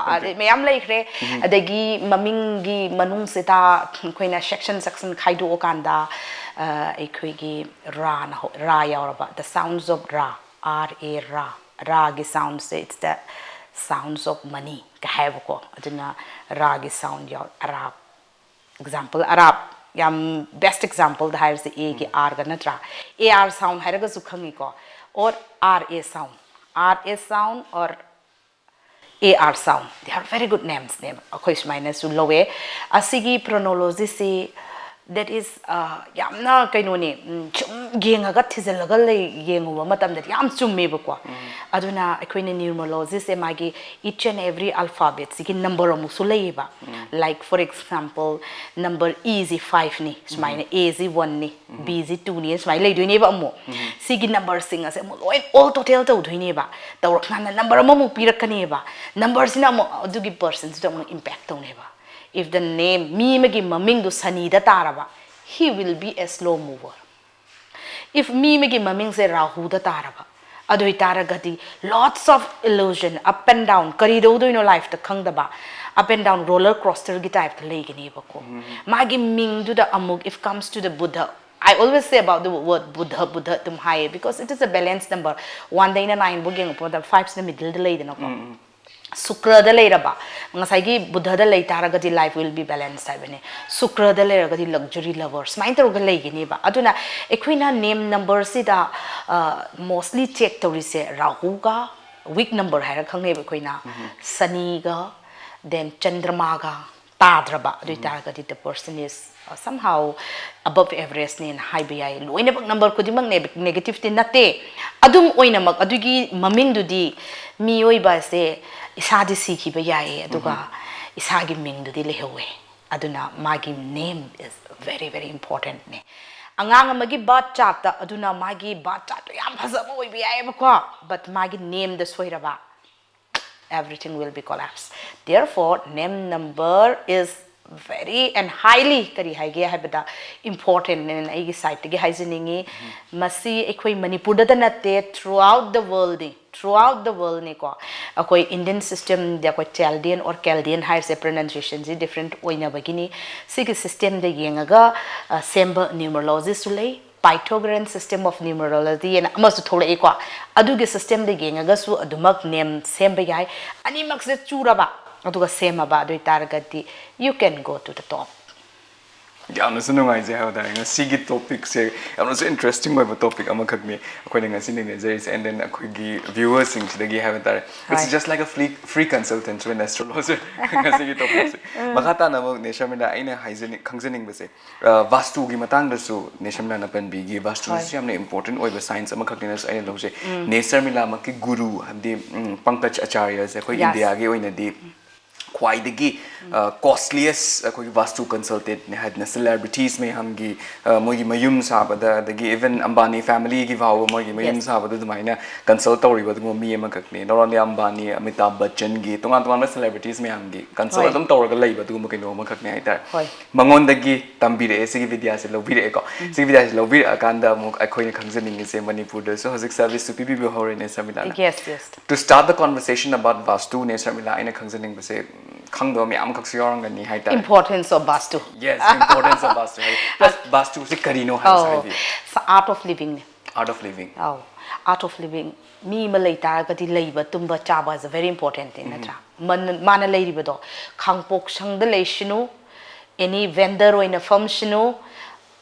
mayam lei khre adagi maming gi manung seta khoina section khaidu okanda ekhoi gi ra yauraba the sounds of ra ra gi sound say it's the sounds of money ka have ko aduna ra gi sound yaur arab example arab yam best example the hires the a ki r ga natra ar sound haraga su khangi ko or ra sound or ar sound they are very good names name akhoi minus su lowe asigi pronology se that is yamna kaino ne genga ga thizalaga le yenguba matam that yam chumme ba ko aduna akoine numerology se magi each and every alphabet sigi number amu su leiba like for example number e is 5 ni smaina a is 1 ni b is 2 ni smai lei doi ne ba amu sigi number sing ase mo loi all total to doi ne ba tawrak na number amu pirakani ba number sina mo adugi persons do impact to ne ba if the name me magi maming do sanida taraba he will be a slow mover if me magi maming se rahu da taraba adoi taragati lots of illusion up and down kari do do in life the khangdaba up and down roller coaster gi type the legani ba ko magi ming do the amuk if comes to the buddha I always say about the word buddha tum high because it is a balanced number 1 day na 9 bugeng po the 5 in the middle the lay na ko Sukra da leiraba ngasai gi buddha da lei taragati life will be balanced haibane sukra da leiragati luxury lovers main taruga leigini ba aduna ekhina name number sida mostly check tori se rahu ga weak number haira khangne ba ekhina sani ga then chandrama ga tadraba adu taragati the person is somehow above average ne high bi loina bak number kudimang negative tin nate adum oina mak adugi maming dudi mi oi ba se isadi sikhi ba yae aduga isagi ming dudi lehowe aduna magi name is very very important ne angang amagi birth chart ta aduna magi birth chart yam phasaba oi bi yae ba ko but magi name the soiraba everything will be collapse therefore name number is very and highly kari haige habada important in ai site ge haiseningi masi ekoi manipur da natte throughout the world ne ko akoi indian system de ko chaldean or chaldean higher say pronunciations is different oina bagini sig system de yenga semba numerology sulei Pythagorean system of numerology and amasu thola e ko aduge system de yenga ga su adumak name semba yai ani mak se churaba aduga sema ba do targati you can go to the top yamna sunungai je ha da nga sigi topic se yamna so interesting wa topic amakhak me akoi nga sining ne jais and then akoi gi viewers sing sidagi ha tar it's just like a free consultant to an astrologer nga sigi topic se makhata na mo ne Sharmilla aina hygienic khangjening ba se vastu gi matang da su ne Sharmilla na pen bi gi vastu se yamna important oi ba science amakhak ne aina lose ne Sharmilla ma ki guru handi pankaj acharya se akoi india gi oina di ख्वाइदगी costliest अखोई vastu consultant ने hadna celebrities में हमगी मोगी मयुम साबदा दगी even Ambani family की भाव मोगी मयुम साबदा दुमाइना consult तौरी बदगो मी M ककने नौरानी Ambani Amitabh Bachchan की तोंगा celebrities में हमगी consult तुम तौरगा लई बदगो मोगी नो मककने आइता मंगोन दगी तंबीरे ऐसी विद्या से लोबीरे को सी विद्या से लोबीरे अकांदा मोग अखोई ने खंगजनिंग से मणिपुर दे so हजिक service to people who are in Sharmilla yes to start the conversation about Vastu ne Sharmilla ina खंगजनिंग बसे खंगदो ma'am खक्सी औरंगनी हाइता importance of Vastu. Yes, importance of Vastu. Plus Vastu se karino hai sahibi. Art of living. Art of living. Oh, art of living. Mi malay taragati leiba tumba chaba is very important thing natra. Mana lady bado. Khangpok shang the leishino. Any vendor or in a functional.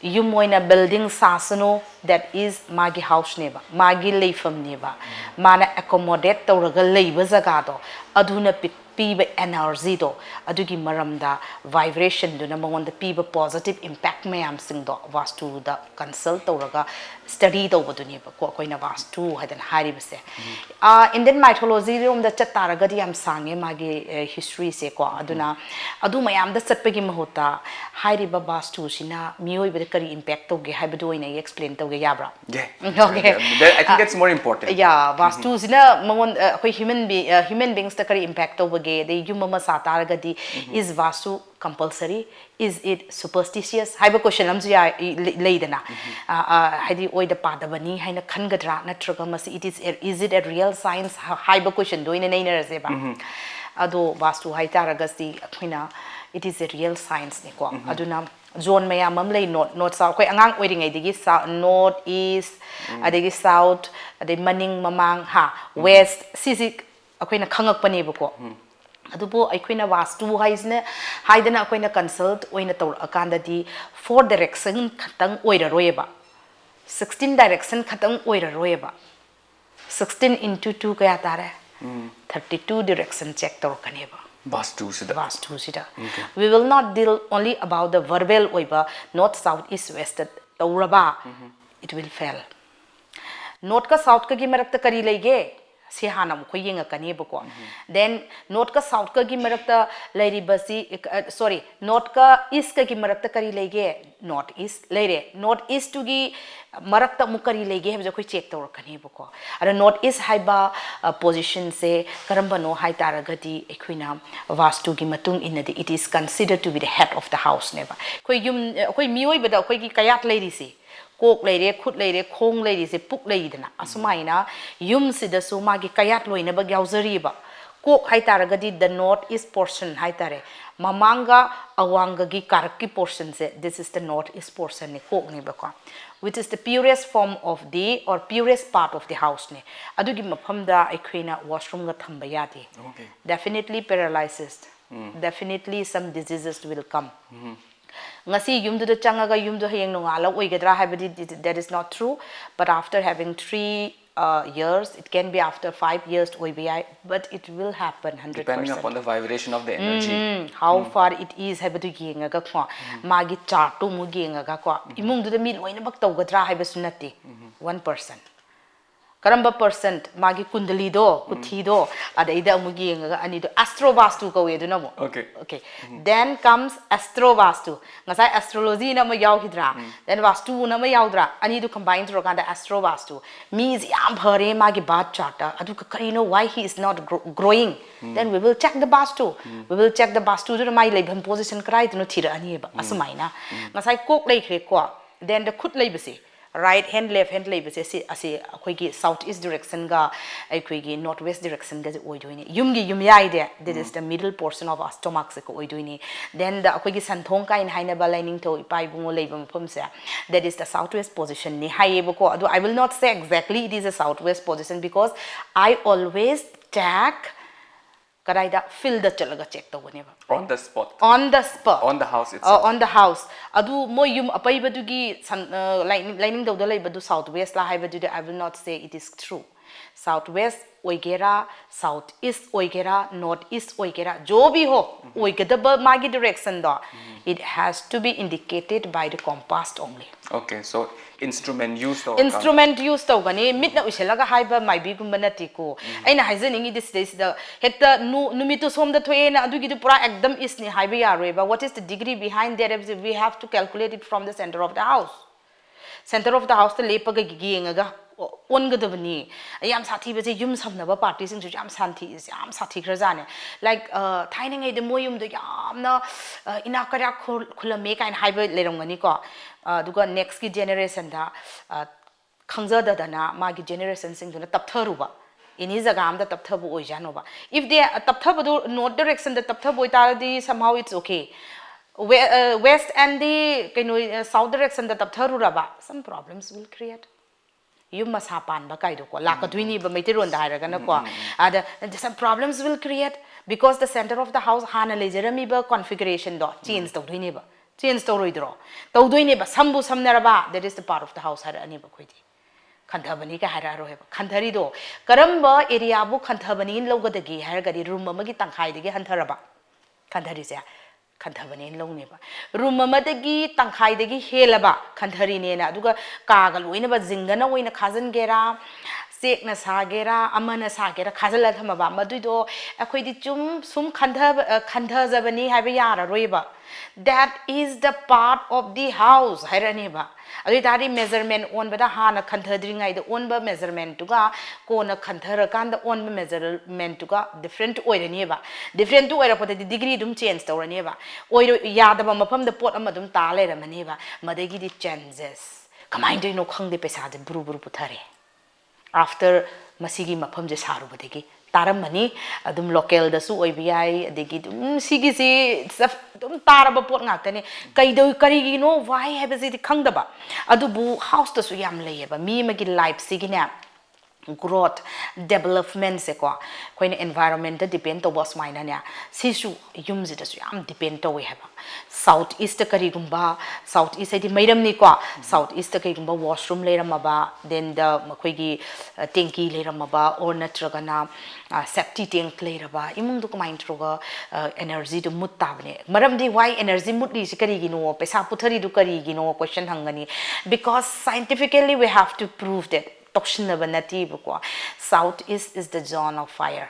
You mo in a building sasano that is magi house neba. Magi leifam neba. Mana accommodate to raga leiba zagado. Aduna piba energy do. Adugi maramda vibration do na mangon the piba positive impact mayam sing do. Vastu da consult to raga study do baduneba. Ko ina vastu hadan hari base. Indian mythology rom da chataraga di am sange magi history se ko aduna adu mayam da satpagi mahota hari ba vastu sina mioi ba kari impact to ge haibado ina explain to ge yabra. Yeah. Okay. I think that's more important. Yeah, vastu sina mangon koi human beings ta kari impact to the yumama sataragadi is vastu compulsory, is it superstitious haiba question lamju ya leidana haidi oida padabani haina khangadra natraga masi is it a real science haiba question doina naina raseba ado vastu haitaragasi akhina it is a real science ne ko aduna zone mayam am lei north south koi angang oiringai digi south north east adigi south ade maning mamang ha west sisi akoina khangak pani bako adubo aikoina vastu haisne haidana akoina consult oina tor akanda di 4 direction khatang oira roeba 16 direction khatang oira roeba 16 into 2 kaya tare 32 direction check tor kaneba Vastu sida we will not deal only about the verbal oiba north south east west tauraba it will fail north ka south ka gi marakta kari lege si hana mo khoyinga kaneba ko then north ka south ka gi marakta lairi basi sorry north ka east ka gi marakta kari lege north east laire north east to gi marakta mu kari lege heb jo khoi check tor kaneba ko ara north east haiba position se karamba no hai taragati ekhuina vastu gi matung inadi it is considered to be the head of the house neba khoi yum khoi mioi bada khoi gi kayat lairi si kok leire khut leire khong leire se puk leidana asumaina yum sida su magi kayat loina ba gyauzari ba kok haitaragadi the north east portion haitare mamanga awanga gi karaki portion se this is the north east portion ne kok ne ba ko which is the purest form of the or purest part of the house ne adugi mafam da aikhuina washroom ga thamba yati definitely paralysis definitely some diseases will come ngasi yumdu da changaga yumdu hayeng nongala oigadra habadi that is not true but after having 3 years it can be after 5 years oibi but it will happen 100% depending upon the vibration of the energy how far it is habadu yenga ga ko magi chart to mu yenga ga ko imung du da mi loina bak tawgadra habesu natti 1% karamba percent magi kundali do kuthi do adaida amugi yenga ani do astro vastu ko we do namo okay then comes astro vastu ngasai astrology na ma yaw hidra then vastu na ma yawdra ani do combined ro kanda astro vastu means yam bhare magi baat chata adu ka karino why he is not growing then we will check the vastu we will check the vastu do mai lebham position krai no thira ani ba asmaina ngasai kok lei khre ko then the khut lei base right hand left hand lei base ase akhoi gi south east direction ga akhoi gi north west direction ga oi doini yum gi yum yai de that is the middle portion of our stomach se ko oi doini then the akhoi gi santhong kain haina ba lining to ipai bungo leiba mphom se that is the southwest position ni haiebo ko adu I will not say exactly it is a southwest position because I always tag karaida fill the chalaga check to goneba on the spot on the house itself on the house adu moyum apaibadugi lining do the labadu southwest la haibadu I will not say it is true Southwest oigera, southeast oigera, northeast oigera, jo bhi ho, oigedaba magi direction do. It has to be indicated by the compass only. Okay, so instrument used or Instrument used to gani mitna uselaga haiba maibi gumbanati ko. Aina haizeningi this days the hekta numitu som da thoena adugi du pura ekdam is ni haiba yaroeba. What is the degree behind there? We have to calculate it from the center of the house. Center of the house the lepaga giyengaga ongadabani. Ayam sathi bese yum samnaba party sing yam santhi is yam sathi krazane. Like taining the moyum the yamna inakara khula make and haiba lerongani ko. Duga next ki generation da khangza da na magi generation sing duna taptharuba. In his agam the tapthabu ojanova. If they tapthabu north direction the tapthabu itadi somehow it's okay. West and the south direction the taptharuraba, some problems will create. You must have pan bakaido ko lakadwini ba metiron dairagana ko some problems will create because the center of the house hana lejerami ba configuration do change to dwini ba change to roidro to dwini ba sambu samnaraba that is the part of the house har ani ba khoidi khandhabani ka hara rohe ba khandhari do karamba area bu khandhabani in logadagi har gadi room amagi tangkhai digi hantharaba khandhari se khandhabani in longneba room amadagi tangkhai dagi helaba khandhari ne na aduga kaga loina ba jingana oina khajan gera sekna sagera amana sagera khajala thamaba maduido akhoi chum sum khandhajabani haiba yara roiba that is the part of the house hairaniba adi tari measurement on bada hana khandhadringai the on ba measurement tuga kona khandhara kanda on ba measurement tuga different oiraniba different to oira pota degree dum change tawraniba oiro yadaba mafam the pot amadum ta leramaniba madagi di changes kamai do no khangde pesa de buru buru puthare after masigi mafam je saru badegi taramani adum local da su oibiyai adegi dum sigi si dum taraba pot ngakane kaido karigi no why have it khangdaba adubu house da su yam leyeba mi magi life sigi na growth development se ko koine environment da depend to was mine na sisu yum ji da su yam depend to we have south east kari gumba south east di mairam ni ko south east kari gumba washroom leramaba then the makoigi tanki leramaba or natragana septic tank leraba imung du kamain troga energy du mutabne maram di why energy mutli si kari gino pesa puthari du kari gino question hangani because scientifically we have to prove that south east is the zone of fire.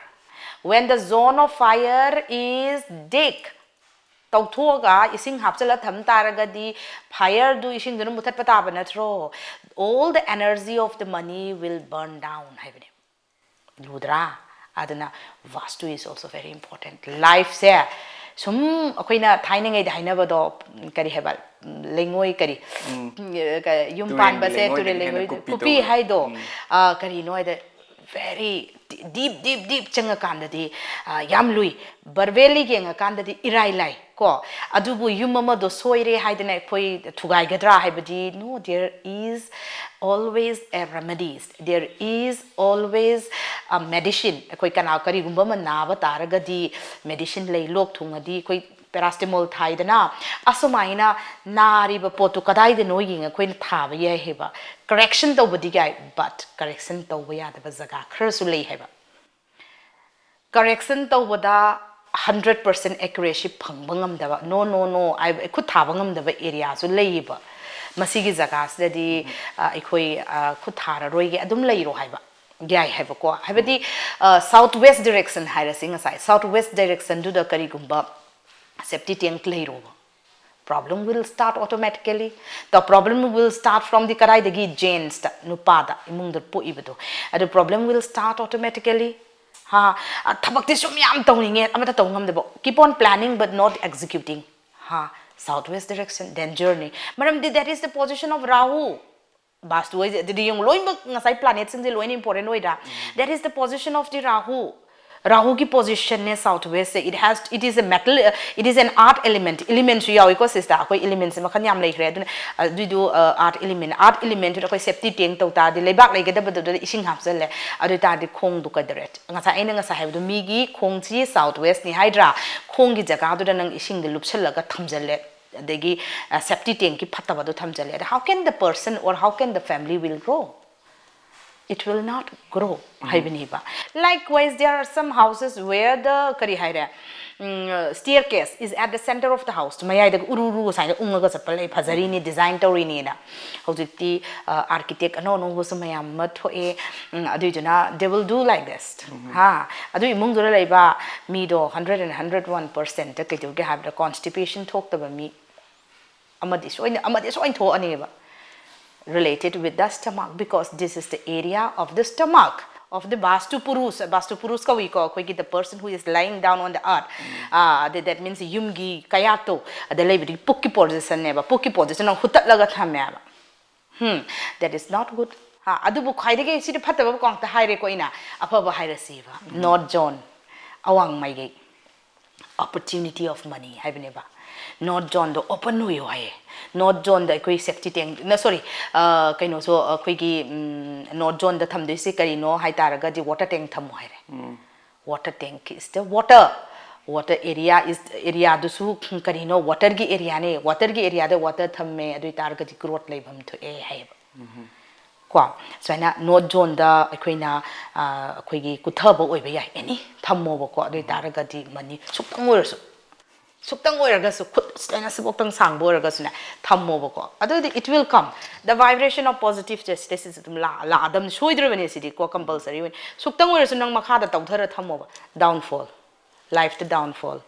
When the zone of fire is thick, tautoga ising hapsala tham taragadi fire do ising dunu muthat pataba natro all the energy of the money will burn down. Ludra adana vastu is also very important. Life se sum akoina thaining ai dainaba do kari hebal lengoi kari yum pan ba se to lengoi pupi hai do kari no ida very deep changa kanda di yam lui barveli genga kanda di irai lai ko adubu yum ama do soire haidana koi thugai gadra haibadi no there is always a remedies there is always a medicine koi kana kari gumba ma na taragadi medicine lei lok thungadi koi paracetamol thaidana asomaina nari ba potu kadai de noying koi thaba ye heba correction to budi gai but correction to ya da jaga khrasu lei heba correction to boda 100% accuracy phangbangam da no I could thawangam da area so leiba masigi jagas dadi ikoi could thara roige adum leiro haiba gai haiba ko habadi southwest direction hairasing aside southwest direction to the karigumba septic tank leiro problem will start automatically. The problem will start from the karai degi jains nupada imung the po ibado and the problem will start automatically. Ha thabakti sum yam tawninge amata tawngam debo keep on planning but not executing. Ha southwest direction then journey madam that is the position of Rahu. Vastu the yung loin ngasai planet sing the loin important oida that is the position of the Rahu ki position ne southwest it is a metal it is an art element yaw ecosystem koi elements makhan yam lei khre adun du art element to koi safety tank to ta di lebak lei gada badu ising hapsel le adu ta di khong du kadret ngasa aina ngasa hai du mi gi khong chi southwest ni hydra khong gi jaga du nang ising de lupsel ga thamjal le adegi safety tank ki phatta badu thamjal le how can the person or how can the family will grow it will not grow. Likewise, there are some houses where the staircase is at the center of the house. Design architect they will do like this. Me do 101% have the constipation talk to me. Related with the stomach, because this is the area of the stomach of the Vastu Purus. Vastu Purus we call the person who is lying down on the earth. That means Yumgi Kayato, the lady Puki position never Puki position of Hutat. That is not good. Adubu Kaidege see the Patava Kong the High Recoina, above a high receiver, not John. Awang my gate. Opportunity of money, have never. Not John the open no you. Not John the quick safety tank. No, sorry, kind of so quickie, not John the thumb, the sickary, no, high taraga, the water tank tamuere. Water tank is the water. Water area is area the su carino, water gi area, the water thumb me, the target growth labum to a have. So I not John the Aquina, quiggy could turbo over any thumb over the target money. Suktang orgas put Stanasbokang sang borgasna, Tamoboko. It will come. The vibration of positive justice is la Adam Shuidrevenicity, co compulsory. Suktang orders nang Makada Tauthera Tamoba. Downfall. Life to downfall.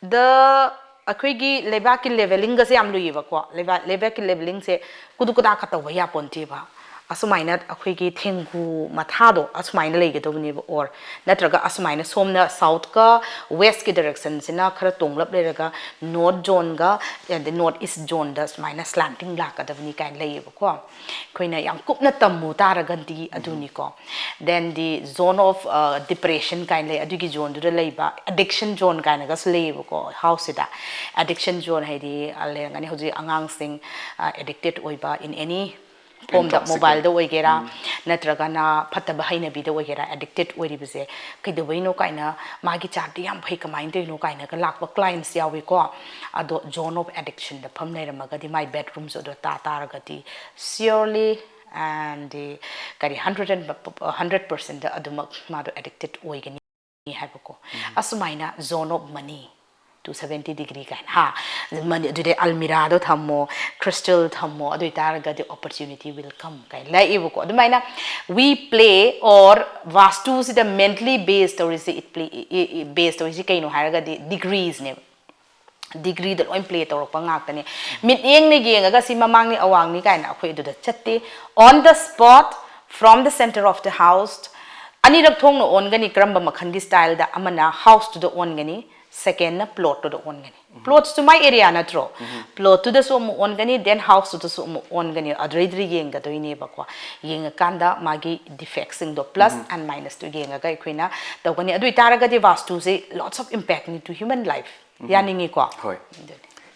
The Aquigi Lebaki leveling Gasiam Luiva, Lebaki leveling say Kudukata Waya Pontiva. Asumina Aquigi Tingu Matado, Asmina Legato or Natraga Asmina Somna South Ka, West direction, Sina Karatung Labrega, North Jonga, and the Northeast Jon does minus slanting black at the Nika and Labour. Queen Yang Kupna Tamu Taraganti Adunico. Then the zone of depression kindly Aduki Jon to the labor, addiction Jon kind of labor, house it. Addiction Jon Heidi, Alang Hoji Angang Sing addicted oiba in any form that mobile the Wagera, Natragana, Patabahaina be the Wagera, addicted Wedibize, Kidawino Kaina, Magita, the Yam Pekamind, no kind of lack of clients, ya we call a zone of addiction, the Pumnera Magadi, my bedrooms or the Tataragati, surely and the 100% the Adumak mother addicted Wagani Habako. Asumina, zone of money. 270-degree kind. The money today Almirado Tamo, Crystal Tamo, the opportunity will come. Like we play or Vastu is the mentally based or is it play based or is it kind of degrees name. Degree that one play or pangakane. Mid yang agaga si mamang ni awang ni kain ako do the chatti on the spot from the center of the house. Ani thong no on gani kramba makhandi style da amana house to the on gani. Second, plot to the ongani. Plots to my area na tro. Plot to the so ongani, then house to the so ongani. Adredri yenga to inebaqua. Yenga kanda magi defects in the plus and minus to yenga quina. The one aduitaraga de vastu say lots of impact into human life. Yaningi qua.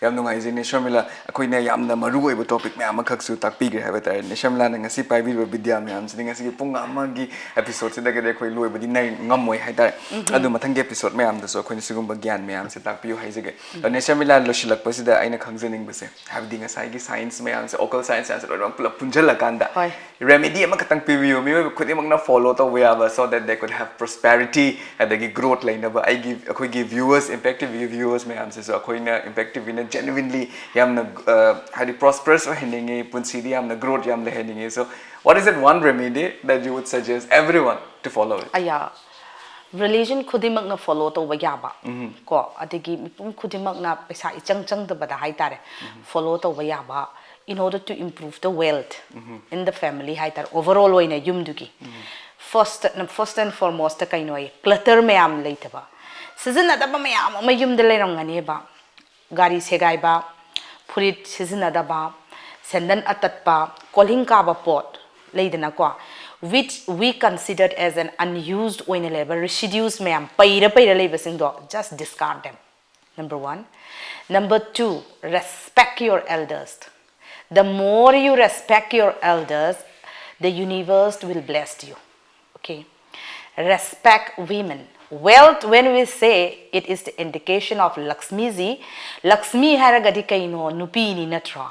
Yam nung izin ni Sharmilla ako na yam na maru ibo topic may amakak su tak pigre have tayo ni Sharmilla na ngasi pai bibo bidya may am sini ngasi pung amagi episode sida gede ko luoy badi nay ngamoy hay tayo adu matang episode may am da so ako ni sigong bagyan may am si tak piyo hay sige ni Sharmilla lo silak pa sida ay na khangjaning base have di ngasai gi science may am sa occult science sa ro pula punjala kanda remedy amakatang piyo mi khudi magna follow to we have so that they could have prosperity and they growth line ba I give ako give viewers impactive viewers may am so ako na impactive in genuinely yamna hadi prosperous heningi punsidi yamna growth yamna heningi. So what is that one remedy that you would suggest everyone to follow it? Aya religion khudimak na follow to wayaba ko adigi mipum khudimak na paisa ichang da bada haitare follow to wayaba in order to improve the wealth in the family haitar overall oina yumdugi first and foremost kainoi clutter mayam leitaba season adaba mayam mayum de leirangani ba Gari segaiba, purit sizinadaba, sendan atatpa, calling kaba pot, laidanaqua, which we considered as an unused oil labor, residues mayam, paira labor sindo, just discard them. Number one. Number two, respect your elders. The more you respect your elders, the universe will bless you. Okay. Respect women. Wealth, when we say it is the indication of Lakshmi, Lakshmi haragadi kaino nupini natra.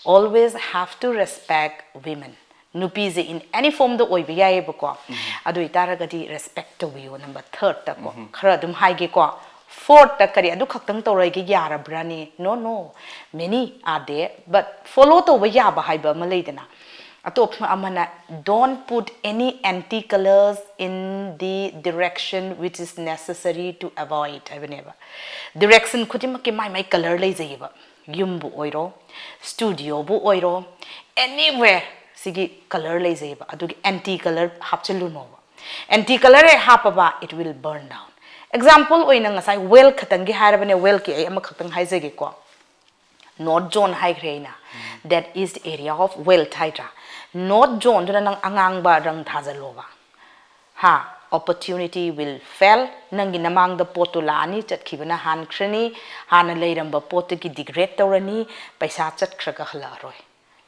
Always have to respect women. Nupi in any form the oi biya bako. Adu itaragadi respect to you number third tako. Kradum haige ko. Fourth takari adu kaktang to ragi yara brani. No. Many are there, but follow to waya bahaiba malaydana. Atop amana don't put any anti colors in the direction which is necessary to avoid. I never. Direction kujimaki my color lazeba. Yumbu oiro, studio bu oiro, anywhere. Sigi color lazeba. Adugi anti color hapchelunova. Anti color hapaba it will burn down. Example oina ngasai well khatangi harabane well ki ay ama khatang haizegi ko. North zone high graina. That is the area of well hydra. North zone to nang angang ba rang thazalova. Ha, opportunity will fail. Nang ginamang the potulani chat kibana han krani, hana layramba potaki degrade torani, paisa chat kraga halaroy.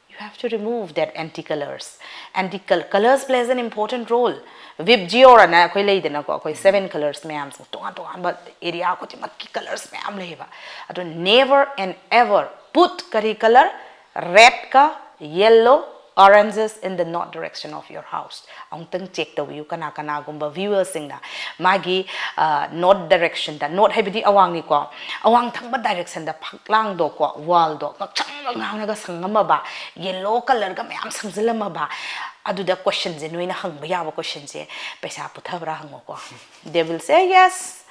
You have to remove that anti-colors. Anti-colors plays an important role. Vib Giora na koi lay na ko koi 7 colors ma'am so tonga but area ko ti makki colors ma'am leba. Ado never and ever put kari color red ka yellow oranges in the north direction of your house. Ang tang check the view kana gumba viewers sing na magi north direction da north hebidi awang ni ko awang thang ba direction da phaklang do ko wall do chang ngang na ga sangama ba yellow color ga mayam sangzilama ba adu da questions in noina hang ba ya ba questions e paisa puthabra hang ko they will say yes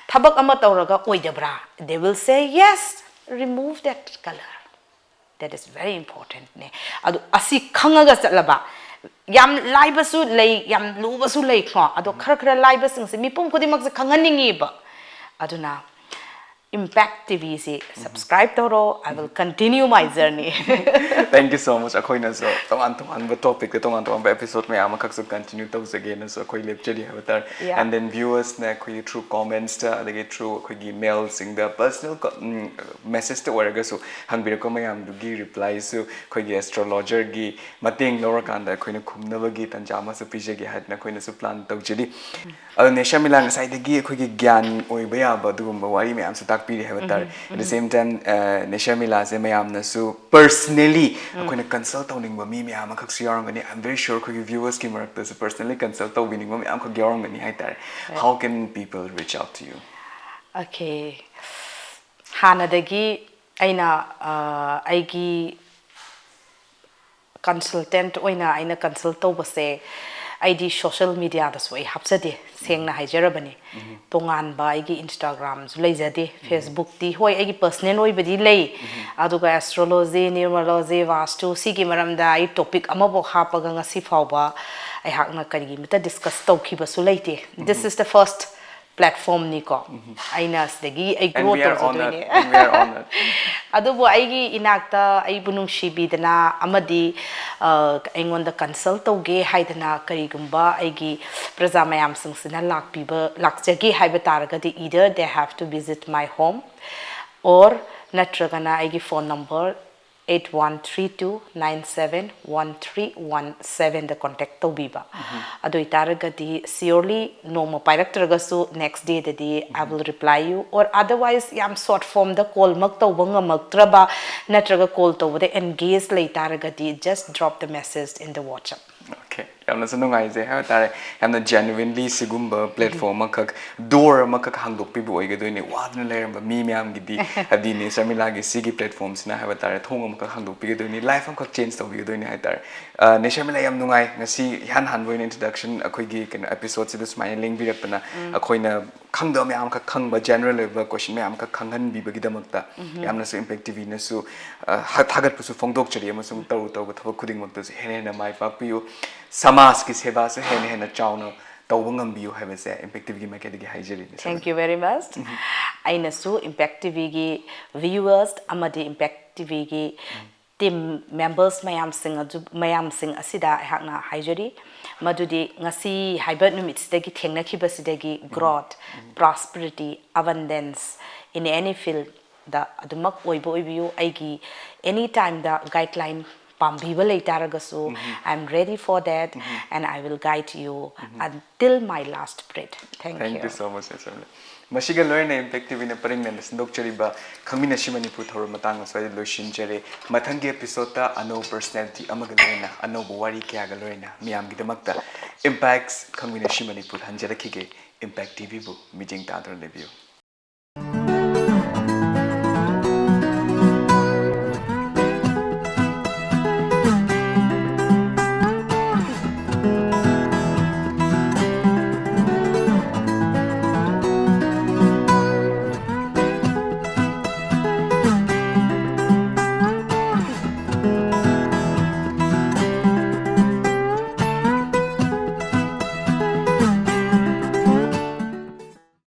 thabak ama tawraga oidabra they will say yes remove that color. That is very important. Ado asi khangaga chatlaba yam laibasu lei yam lubasu lei khwa ado khara laibasing se mipum khodimak se khanganingi ba aduna Impact TV se subscribe toro. I will continue my journey. Thank you so much. Akoy na so tongan ba topic tongan ba episode may ama kak so continue to again so akoy lecture di avatar and then viewers na akoy through comments ta adagi through akoy emails sing the personal message to waraga so hangbira ko mayam dugi reply so akoy astrologer gi mating lora kanda akoy na khumnaba gi tanjama so pije gi had na akoy na so plan to jidi ane Sharmilla ngasai dagi akoy gi gyan oy ba ya ba dugum ba wari mayam so at the same time, Sharmilla se mayam na so personally, ako na consult tawning ba mi mayam kag siyarong gani. I'm very sure kung viewers ki marakta so personally consult taw bining ba mayam kag yarong gani hay tar. How can people reach out to you? Okay, hana dagi aina aigi consultant oina aina consult taw base. ID social media das way hapsade seng na hajarabani tongan ba igi Instagram zulai jade Facebook ti hoi igi personal oi badi lei aduga astrology numerology vastu sigi maramda ai topic amabo hapaga ngasi fawba ai hakna karigi mita discuss tawki basulaite. This is the first platform ni ko aina sdagi ai grow to zoine we are honored. Adubo aigi inakta ai bunung shibidana amadi aingon the consult toge haidana karigumba aigi praja mayam sungsina lakpiba lakjagi haiba taragadi either they have to visit my home or natragana aigi phone number 8132971317 the contact to biba ado itaragadi surely no mo pairaktragasu next day the day I will reply you or otherwise yam short form the call mak to banga maktraba natraga call to the engage laitaragadi just drop the message in the WhatsApp. Okay, yamna sunungai je ha tare yamna genuinely sigumba platform makak door makak hangdok pibu oige doine wadna leramba mi myam gidi adini Sharmilla gi sigi platforms na ha tare thong makak hangdok pi doine life am kak change to bi doine ha tare ne Sharmilla yam nungai ngasi han boin introduction akoi gi ken episode si dus mai link bi rakna akoina khangda myam kak khangba general level question myam kak khanghan bi bagi damakta yamna so impact tv na su thagat pusu phongdok chari amasung taru taw thabak khuding makta hena mai pakpiu Samas ki seva so hena chawna tawangam biu have se impact tv gi makadigi haijeri. Thank you very much. Aina su impact tv gi viewers amadi impact tv gi team members mayam sing asida hakna haijeri madudi ngasi haiba numit sidagi thengna khiba sidagi growth prosperity abundance in any field da adumak oibo oibiu aigi anytime the guideline pambiba leitaraga I'm ready for that and I will guide you until my last breath. Thank Thank you. you so much, Sharmilla. Masiga loina impactive in a paring and Sindokchariba, Khangminashi Manipur Thor Matanga Swadi Lushin Jere, Matangi episode, a no personality, Amagalena, a no Wari Kagalorena, Miam Gidamakta, impacts Khangminashi Manipur, Hanjarakige, Impact TV, Mijing Tadron review.